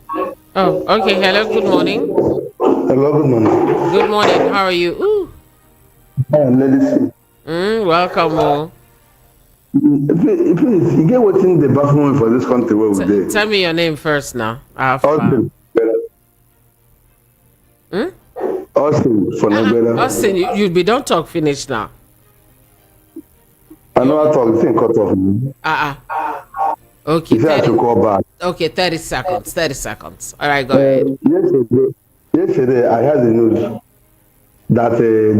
Oh, okay. Hello, good morning. Hello, good morning. Good morning. How are you? Ooh. Ladies, Welcome. Oh. please, you get what's in the bathroom for this country where we Tell there. me your name first now. Austin, Hmm? Austin, for Nigeria. Austin, you be don't talk finish now. I know I talk, the thing cut off me. Uh-uh. Okay, You say I 30. should call back. Okay, 30 seconds. 30 seconds. All right, go ahead. Yesterday, I heard the news that there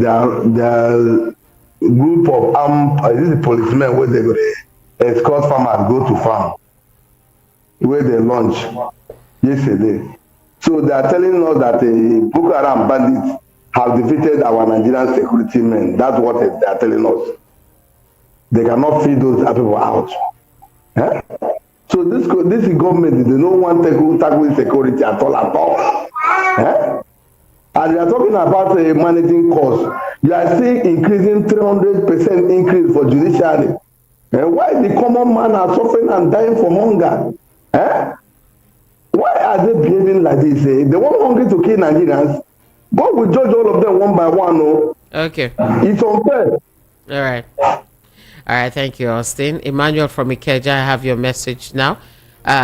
group of this is policemen where they go dey escort farmers go to farm where they launch yesterday. So they are telling us that Boko Haram bandits have defeated our Nigerian security men. That's what they are telling us. They cannot feed those people out. Eh? So this government, they don't want to tackle security at all. Eh? And we are talking about managing costs. You are seeing increasing 300% increase for judiciary. Why the common man are suffering and dying from hunger? Eh? Why are they behaving like this? They want hungry to kill Nigerians. God will judge all of them one by one. No? Okay. It's unfair. All right. All right, thank you, Austin. Emmanuel from Ikeja, I have your message now.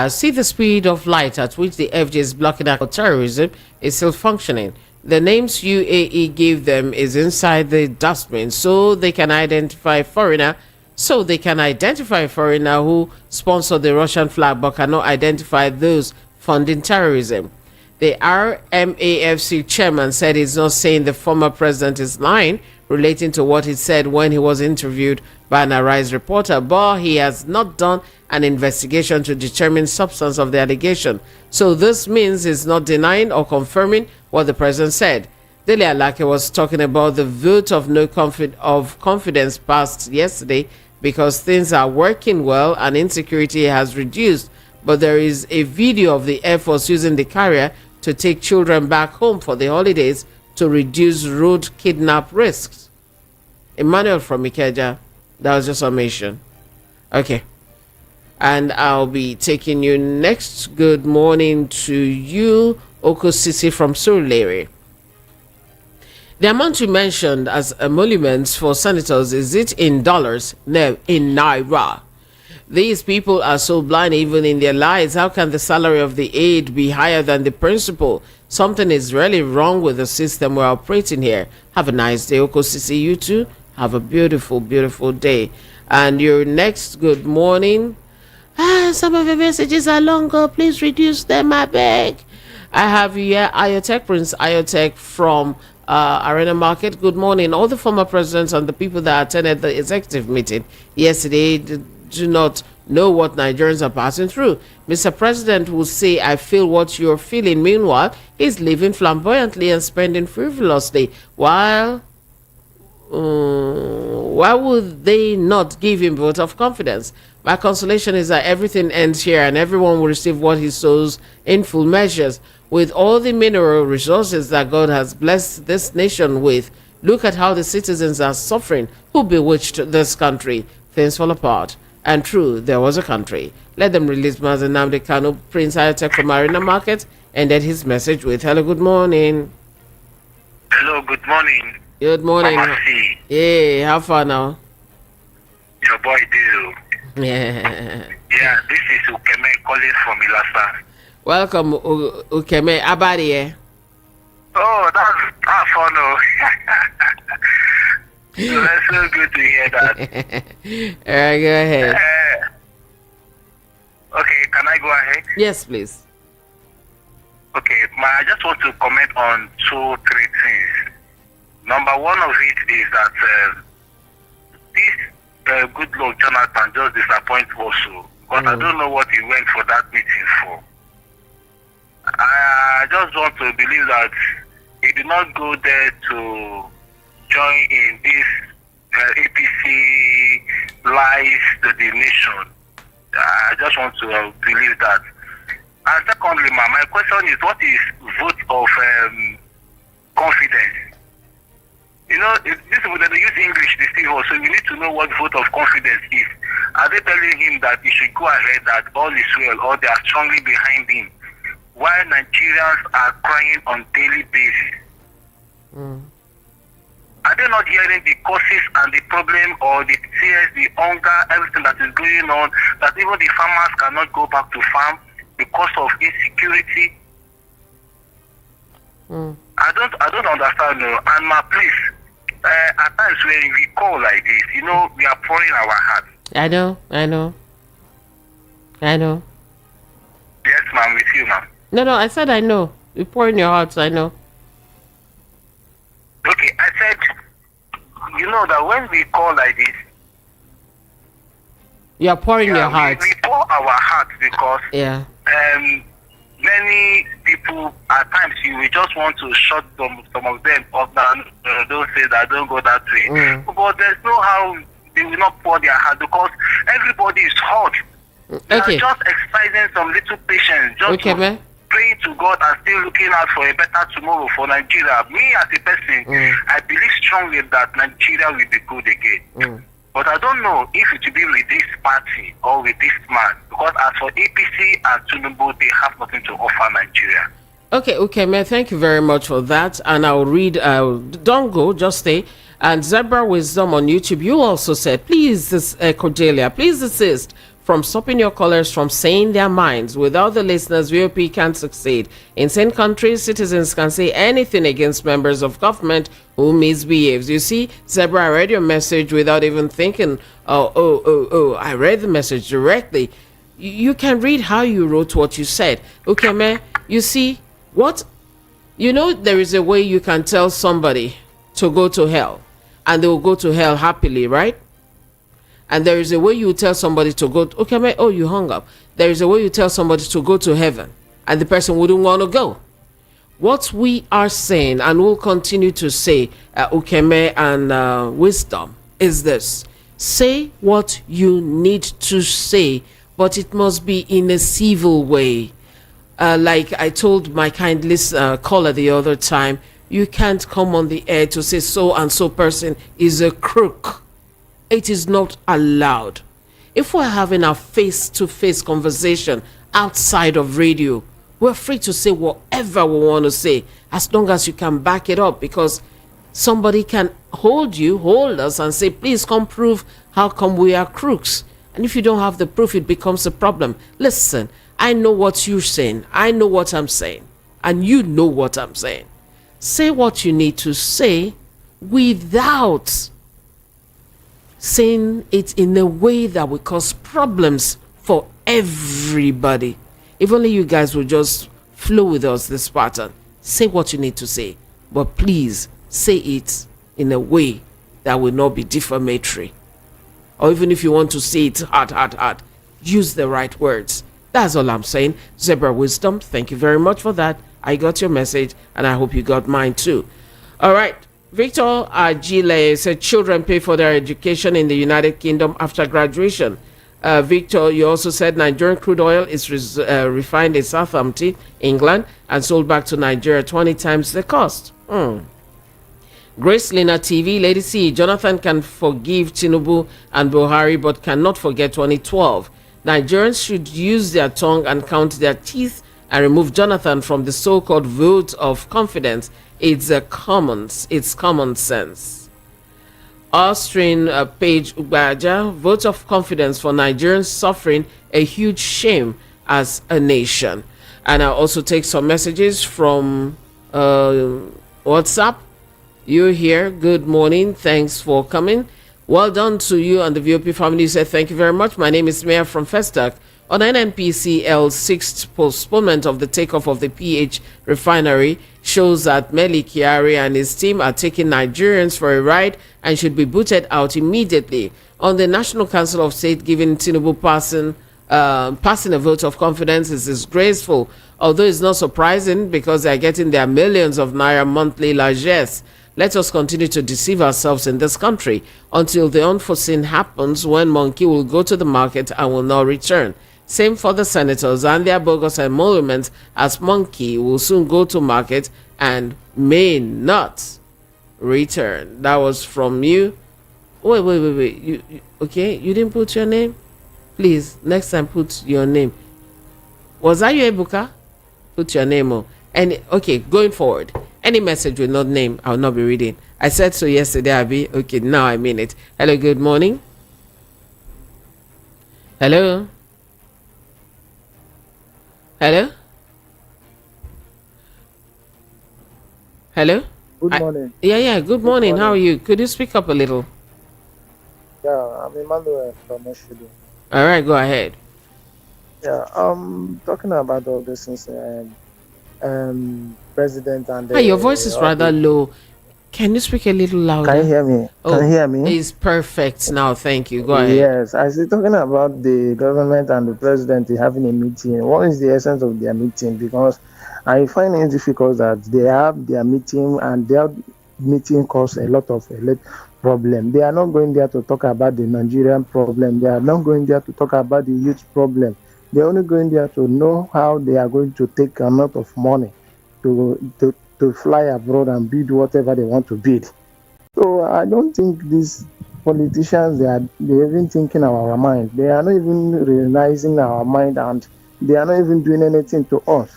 See the speed of light at which the FJ is blocking out terrorism is still functioning. The names UAE gave them is inside the dustbin so they can identify foreigner who sponsor the Russian flag but cannot identify those funding terrorism. The RMAFC chairman said he's not saying the former president is lying relating to what he said when he was interviewed by an Arise reporter, but he has not done an investigation to determine substance of the allegation. So this means he's not denying or confirming what the president said. Dele Alake was talking about the vote of confidence passed yesterday because things are working well and insecurity has reduced. But there is a video of the Air Force using the carrier to take children back home for the holidays to reduce road kidnap risks. Emmanuel from Ikeja, that was just a mission. Okay. And I'll be taking you next. Good morning to you, Okosisi from Surulere. The amount you mentioned as emoluments for senators, is it in dollars? No, in naira. These people are so blind even in their lives. How can the salary of the aide be higher than the principal? Something is really wrong with the system we're operating here. Have a nice day, Okosisi. You too. Have a beautiful, beautiful day. And your next good morning. Some of your messages are longer. Please reduce them, I beg. I have here Iotech, Prince Iotech from Arena Market. Good morning. All the former presidents and the people that attended the executive meeting yesterday do not know what Nigerians are passing through. Mr. President will say, I feel what you're feeling. Meanwhile, he's living flamboyantly and spending frivolously. Why would they not give him vote of confidence? My consolation is that everything ends here and everyone will receive what he sows in full measures. With all the mineral resources that God has blessed this nation with, look at how the citizens are suffering. Who bewitched this country? Things fall apart. And true, there was a country. Let them release Mazen Nnamdi Kanu. Prince Ayatek from Arena Market ended his message with, hello, good morning. Hello, good morning. Good morning. Mama C. Hey, how far now? Your boy Dizo. Yeah. Yeah, this is Ukeme calling from Ilasa. Welcome, Ukeme. Abadi. Oh, that's fun. Oh. So that's so good to hear that. All right, go ahead. Okay, can I go ahead? Yes, please. Okay, I just want to comment on 2-3 things. Number one of it is that this good Lord Jonathan just disappoints also. But I don't know what he went for that meeting for. I just want to believe that he did not go there to join in this APC lies to the nation. I just want to believe that. And secondly, my question is, what is vote of confidence? You know, this people that they use English, they still so we need to know what vote of confidence is. Are they telling him that he should go ahead, that all is well, or they are strongly behind him? why Nigerians are crying on daily basis. Are they not hearing the causes and the problem or the tears, the hunger, everything that is going on, that even the farmers cannot go back to farm because of insecurity? I don't understand. No. And please, at times when we call like this, we are pouring our hearts. I know. Yes, ma'am, with you, ma'am. No, I said I know. You pour in your hearts, I know. Okay, I said, that when we call like this, you are pouring your heart. We pour our hearts because many people at times you will just want to shut some of them up down. Don't say that, don't go that way. But there's no how they will not pour their heart because everybody is hot. They are just exercising some little patience, just praying to God and still looking out for a better tomorrow for Nigeria. Me as a person, I believe strongly that Nigeria will be good again. But I don't know if it will be with this party or with this man. Because as for APC and Tinubu, they have nothing to offer Nigeria. Okay, man, thank you very much for that. And I'll read, don't go, just stay. And Zebra Wisdom on YouTube, you also said, please, Cordelia, please desist from stopping your callers from saying their minds. Without the listeners, VOP can't succeed. In same countries, citizens can say anything against members of government who misbehaves. You see, Zebra, I read your message without even thinking, I read the message directly. You can read how you wrote what you said. Okay, man, you see, there is a way you can tell somebody to go to hell, and they will go to hell happily, right? And there is a way you tell somebody to go, you hung up. There is a way you tell somebody to go to heaven, and the person wouldn't want to go. What we are saying, and will continue to say, Ukeme and Wisdom, is this. Say what you need to say, but it must be in a civil way. Like I told my kind caller the other time, you can't come on the air to say so and so person is a crook. It is not allowed. If we're having a face-to-face conversation outside of radio, we're free to say whatever we want to say, as long as you can back it up, because somebody can hold us and say, please come prove how come we are crooks. And if you don't have the proof, it becomes a problem. Listen, I know what you're saying. I know what I'm saying. And you know what I'm saying. Say what you need to say without saying it in a way that will cause problems for everybody. If only you guys would just flow with us this pattern. Say what you need to say, but please say it in a way that will not be defamatory. Or even if you want to say it hard, use the right words. That's all I'm saying. Zebra Wisdom, thank you very much for that. I got your message, and I hope you got mine too. All right. Victor Agile said children pay for their education in the United Kingdom after graduation. Victor, you also said Nigerian crude oil is refined in Southampton, England, and sold back to Nigeria 20 times the cost. Grace Lina TV, Lady C, Jonathan can forgive Tinubu and Buhari, but cannot forget 2012. Nigerians should use their tongue and count their teeth and remove Jonathan from the so-called vote of confidence. It's common sense. Austrian page Ubaja, vote of confidence for Nigerians suffering a huge shame as a nation. And I'll also take some messages from WhatsApp. You're here. Good morning. Thanks for coming. Well done to you and the VOP family. You said thank you very much. My name is Mayor from Festac. On NNPCL's sixth postponement of the takeoff of the PH refinery shows that Meli Kyari and his team are taking Nigerians for a ride and should be booted out immediately. On the National Council of State giving Tinubu passing a vote of confidence is disgraceful, although it's not surprising because they are getting their millions of naira monthly largesse. Let us continue to deceive ourselves in this country until the unforeseen happens, when monkey will go to the market and will not return. Same for the senators and their bogus emoluments, as monkey will soon go to market and may not return. That was from you. Wait. You okay? You didn't put your name? Please, next time put your name. Was that you, Ebuka? Put your name on. And okay, going forward, any message with not name, I'll not be reading. I said so yesterday, Abby. Okay, now I mean it. Hello, good morning. Hello. Hello. Hello. Good morning. Yeah. Good morning. How are you? Could you speak up a little? Yeah, I'm Emmanuel from Eshudu. All right, go ahead. Yeah, talking about all this since president and Hi, your voice is all rather the. low. Can you speak a little Can you louder? hear me? Can you Oh, hear me? it's perfect now. Thank you. Go ahead. Yes, I see talking about the government and the president having a meeting. What is the essence of their meeting? Because I find it difficult that they have their meeting and their meeting cause a lot of problem. They are not going there to talk about the Nigerian problem. They are not going there to talk about the youth problem. They're only going there to know how they are going to take a lot of money to fly abroad and bid whatever they want to bid. So I don't think these politicians they're even thinking of our mind. They are not even realizing our mind, and they are not even doing anything to us.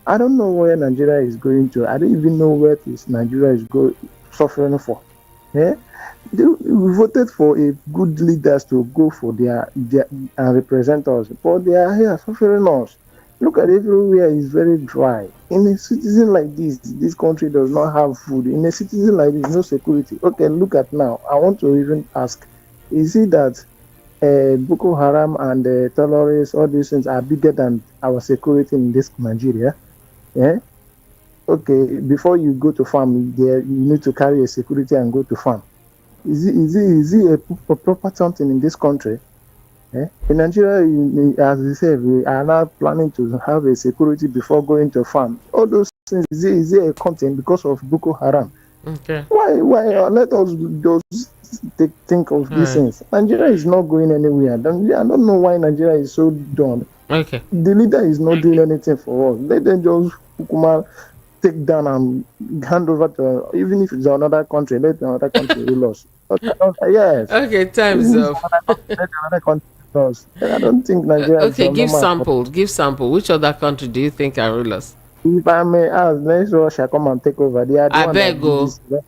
I don't know where Nigeria is going to. I don't even know where this Nigeria is suffering for. Yeah? We voted for a good leaders to go for their and represent us, but they are here suffering us. Look at everywhere is very dry. In a citizen like this country does not have food. In a citizen like this, no security. Okay, look at now. I want to even ask: is it that Boko Haram and terrorists, all these things, are bigger than our security in this Nigeria? Yeah. Okay. Before you go to farm, there you need to carry a security and go to farm. Is it a proper something in this country? In Nigeria, as we said, we are now planning to have a security before going to farm. All those things, is it a content because of Boko Haram? Okay. Why let us just think of these things. Nigeria is not going anywhere. I don't know why Nigeria is so done. Okay. The leader is not doing anything for us. Let them just take down and hand over to, even if it's another country, let another country rule us. Yes. Okay, time's Even up. let another country rule us. I don't think Nigeria is Okay, give normal. sample. Give sample. Which other country do you think can rule us? If I may ask, next Russia come and take over. They are the I one beg that go. did this.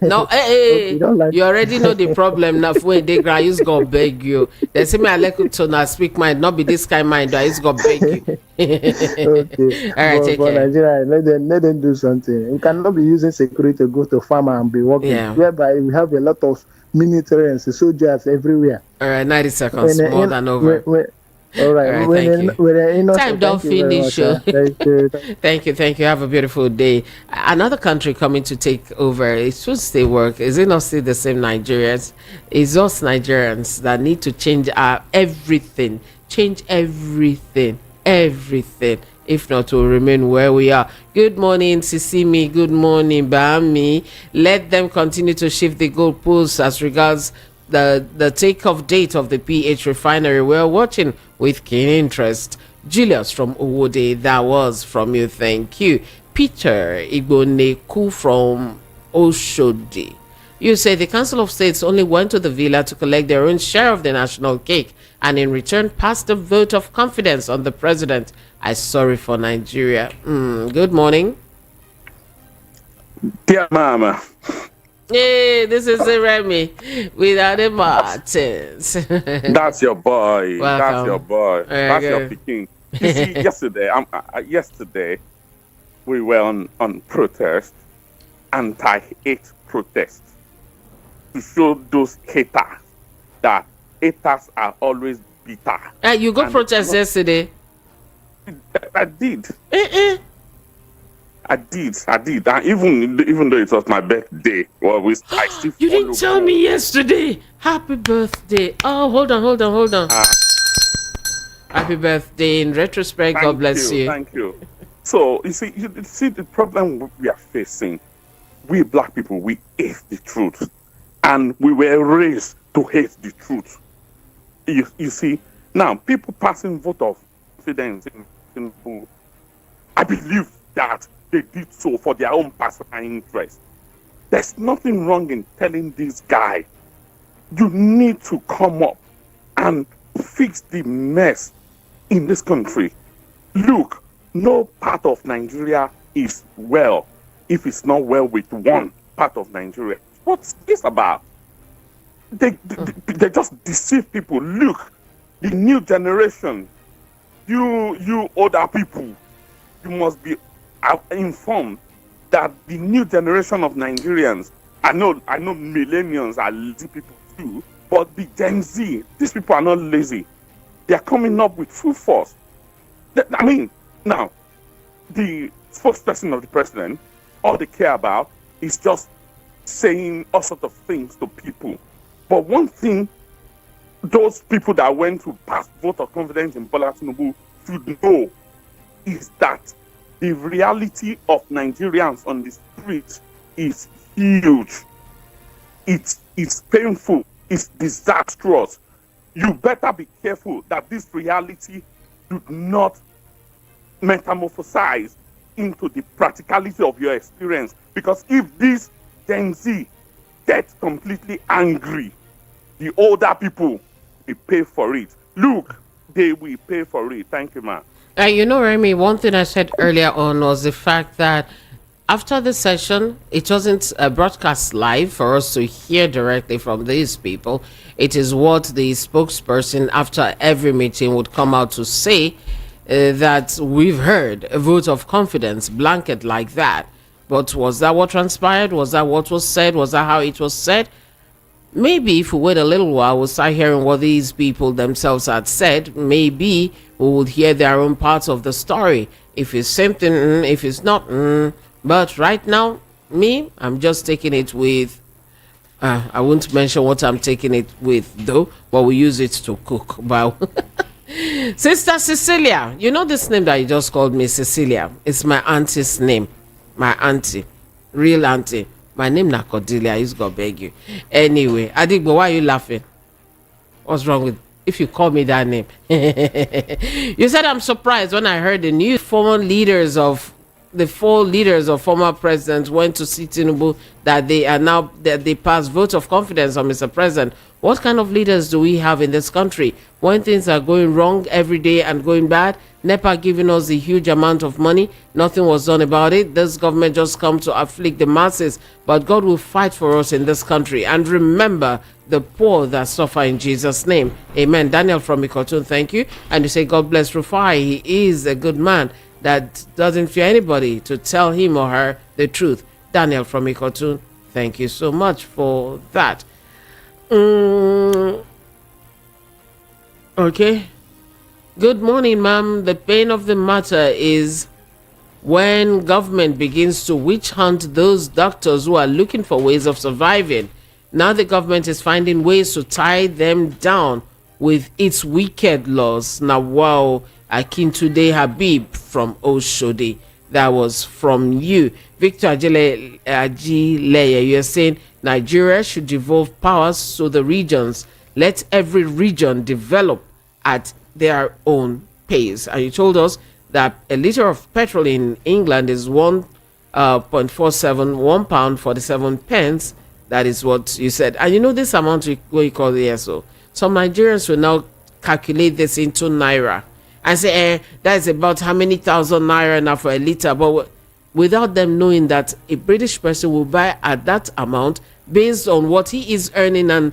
No, Okay, don't like you already know the problem now. When they grant, you go beg you. They say me I like to now speak mind, not be this kind mind. I just go beg you. Okay, All right, take but care. Nigeria, let them do something. We cannot be using security to go to farm and be working. Yeah. Whereby we have a lot of military and soldiers everywhere. All right, 90 seconds, more than over. All right, All right, thank you. Time don't thank you very much. finish. Oh. Thank you. Thank you. Have a beautiful day. Another country coming to take over. It should still work. Is it not still the same Nigerians? It's us Nigerians that need to change our everything. Change everything. Everything. If not, we'll remain where we are. Good morning, Sisimi. Good morning, Bami. Let them continue to shift the goalposts as regards the takeoff date of the PH refinery. We're watching with keen interest. Julius from Owode, that was from you. Thank you. Peter Igboneku from Oshodi. You say the Council of States only went to the villa to collect their own share of the national cake and in return passed a vote of confidence on the president. I'm sorry for Nigeria. Good morning. Dear Mama. Hey, this is Remy without the Martins. That's your boy. Welcome. That's your boy. That's your picking. You see, yesterday we were on protest, anti-hate protest, to show those haters that haters are always bitter. You go protest yesterday? I did. I did. And even though it was my birthday, well, I still. You didn't tell me yesterday. Happy birthday. Oh, hold on. Happy birthday. In retrospect, God bless you. Thank you. So, you see the problem we are facing. We black people, we hate the truth. And we were raised to hate the truth. You see, now, people passing vote of confidence in Tinubu, I believe that they did so for their own personal interest. There's nothing wrong in telling this guy, you need to come up and fix the mess in this country. Look, no part of Nigeria is well if it's not well with one part of Nigeria. What's this about? They just deceive people. Look, the new generation, you older people, you must be informed that the new generation of Nigerians, I know millennials are lazy people too, but the Gen Z, these people are not lazy. They are coming up with full force. I mean, now, the spokesperson of the president, all they care about is just saying all sorts of things to people. But one thing those people that went to pass vote of confidence in Bola Tinubu should know is that the reality of Nigerians on the street is huge. It's painful. It's disastrous. You better be careful that this reality do not metamorphosize into the practicality of your experience. Because if this Gen Z gets completely angry, the older people will pay for it. Look, they will pay for it. Thank you, ma'am. You know, Remy, one thing I said earlier on was the fact that after the session, it wasn't broadcast live for us to hear directly from these people. It is what the spokesperson after every meeting would come out to say, that we've heard a vote of confidence, blanket like that. But was that what transpired? Was that what was said? Was that how it was said? Maybe if we wait a little while, we'll start hearing what these people themselves had said. Maybe we will hear their own parts of the story. If it's something, if it's not. But right now, I'm just taking it with, I won't mention what I'm taking it with though, but we use it to cook. But Sister Cecilia, you know this name that you just called me, Cecilia? It's my auntie's name. My auntie. Real auntie. My name na Cordelia. I used to beg you. Anyway, Adigbo, why are you laughing? What's wrong with if you call me that name? You said I'm surprised when I heard the new four leaders of former presidents went to see Tinubu, that they passed vote of confidence on Mr. President. What kind of leaders do we have in this country when things are going wrong every day and going bad? NEPA giving us a huge amount of money, nothing was done about it. This government just come to afflict the masses, but God will fight for us in this country. And remember the poor that suffer in Jesus' name. Amen. Daniel from Ikotun, thank you. And you say, God bless Rufai. He is a good man that doesn't fear anybody to tell him or her the truth. Daniel from Ikotun, thank you so much for that. Okay. Good morning, ma'am. The pain of the matter is when government begins to witch hunt those doctors who are looking for ways of surviving. Now the government is finding ways to tie them down with its wicked laws. Now, wow, Akintude Habib from Oshodi. That was from you. Victor Ajileye, you're saying Nigeria should devolve powers to the regions. Let every region develop at their own pace. And you told us that a liter of petrol in England is 1.47, £1.47. That is what you said. And you know this amount what you call the ESO. Some Nigerians will now calculate this into naira and say, that is about how many thousand naira now for a liter. But without them knowing that a British person will buy at that amount based on what he is earning and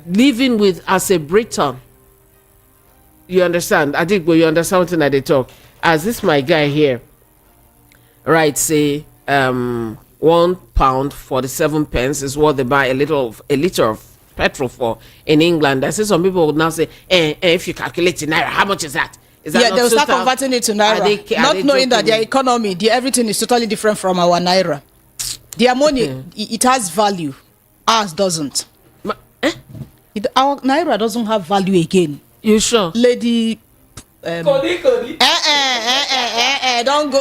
living with as a Briton. You understand? I think, you understand what I talk. As this my guy here, right? Say, £1.47 is what they buy a liter of petrol for in England. I see some people would now say, if you calculate in naira, how much is that? Is that they'll start converting it to naira, not knowing that their economy, everything is totally different from our naira. Their money, it has value. Ours doesn't. Our naira doesn't have value again. You sure, Lady? Don't go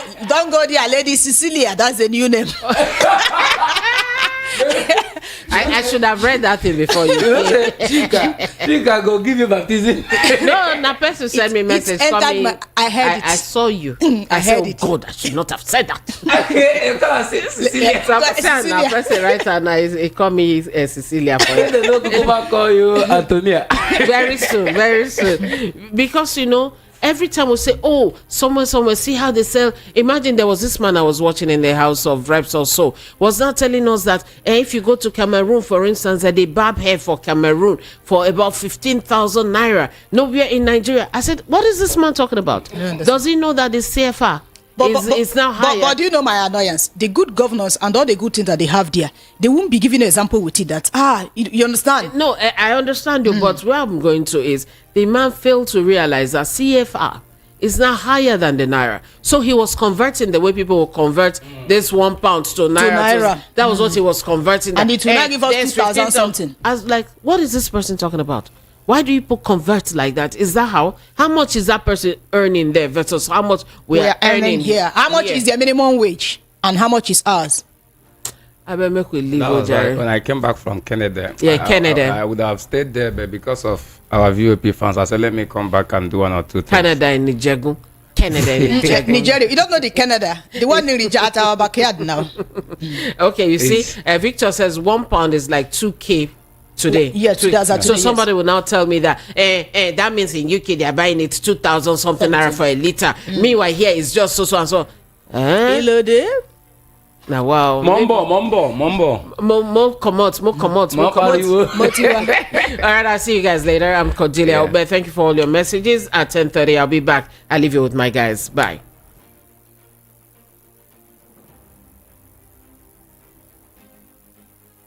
there, Lady Cecilia. That's a new name. I should have read that thing before you. Chika go give you baptism. No, that person sent me a message. I heard it. I saw you. I heard it. God, I should not have said that. Okay, come and say Cecilia. Now, person right now, he call me Cecilia. For they don't go back call you Antonia. Very soon, very soon. Because every time we say, oh, somewhere, see how they sell. Imagine there was this man I was watching in the House of Reps or so, was now telling us that if you go to Cameroon, for instance, that they barb hair for Cameroon for about 15,000 naira. Nowhere in Nigeria. I said, what is this man talking about? Does he know that the CFR is now higher? But do you know my annoyance? The good governors and all the good things that they have there, they won't be giving an example with it that, you understand? No, I understand you, but where I'm going to is the man failed to realize that CFR is now higher than the naira. So he was converting the way people will convert this £1 to naira. That was what he was converting. And it will not give us 2,000 something. I was like, what is this person talking about? Why do people convert like that? Is that how much is that person earning there versus how much we are earning here? How much is their minimum wage and how much is ours? I better make we leave. That was like when I came back from Canada. Canada. I would have stayed there, but because of our VOP fans, I said, let me come back and do 1 or 2 things. Canada in Nigeria. Canada in Nigeria. Nigeria. You don't know the Canada. The one in at our backyard now. Okay, you see, Victor says £1 is like 2K. Today, so somebody will now tell me that that means in UK they are buying it 2,000 something naira for a liter. Meanwhile, here it's just so and so. Hello there. Now wow. Mombo. More come out. All right, I'll see you guys later. I'm Cordelia. Thank you for all your messages. At 10:30, I'll be back. I'll leave you with my guys. Bye.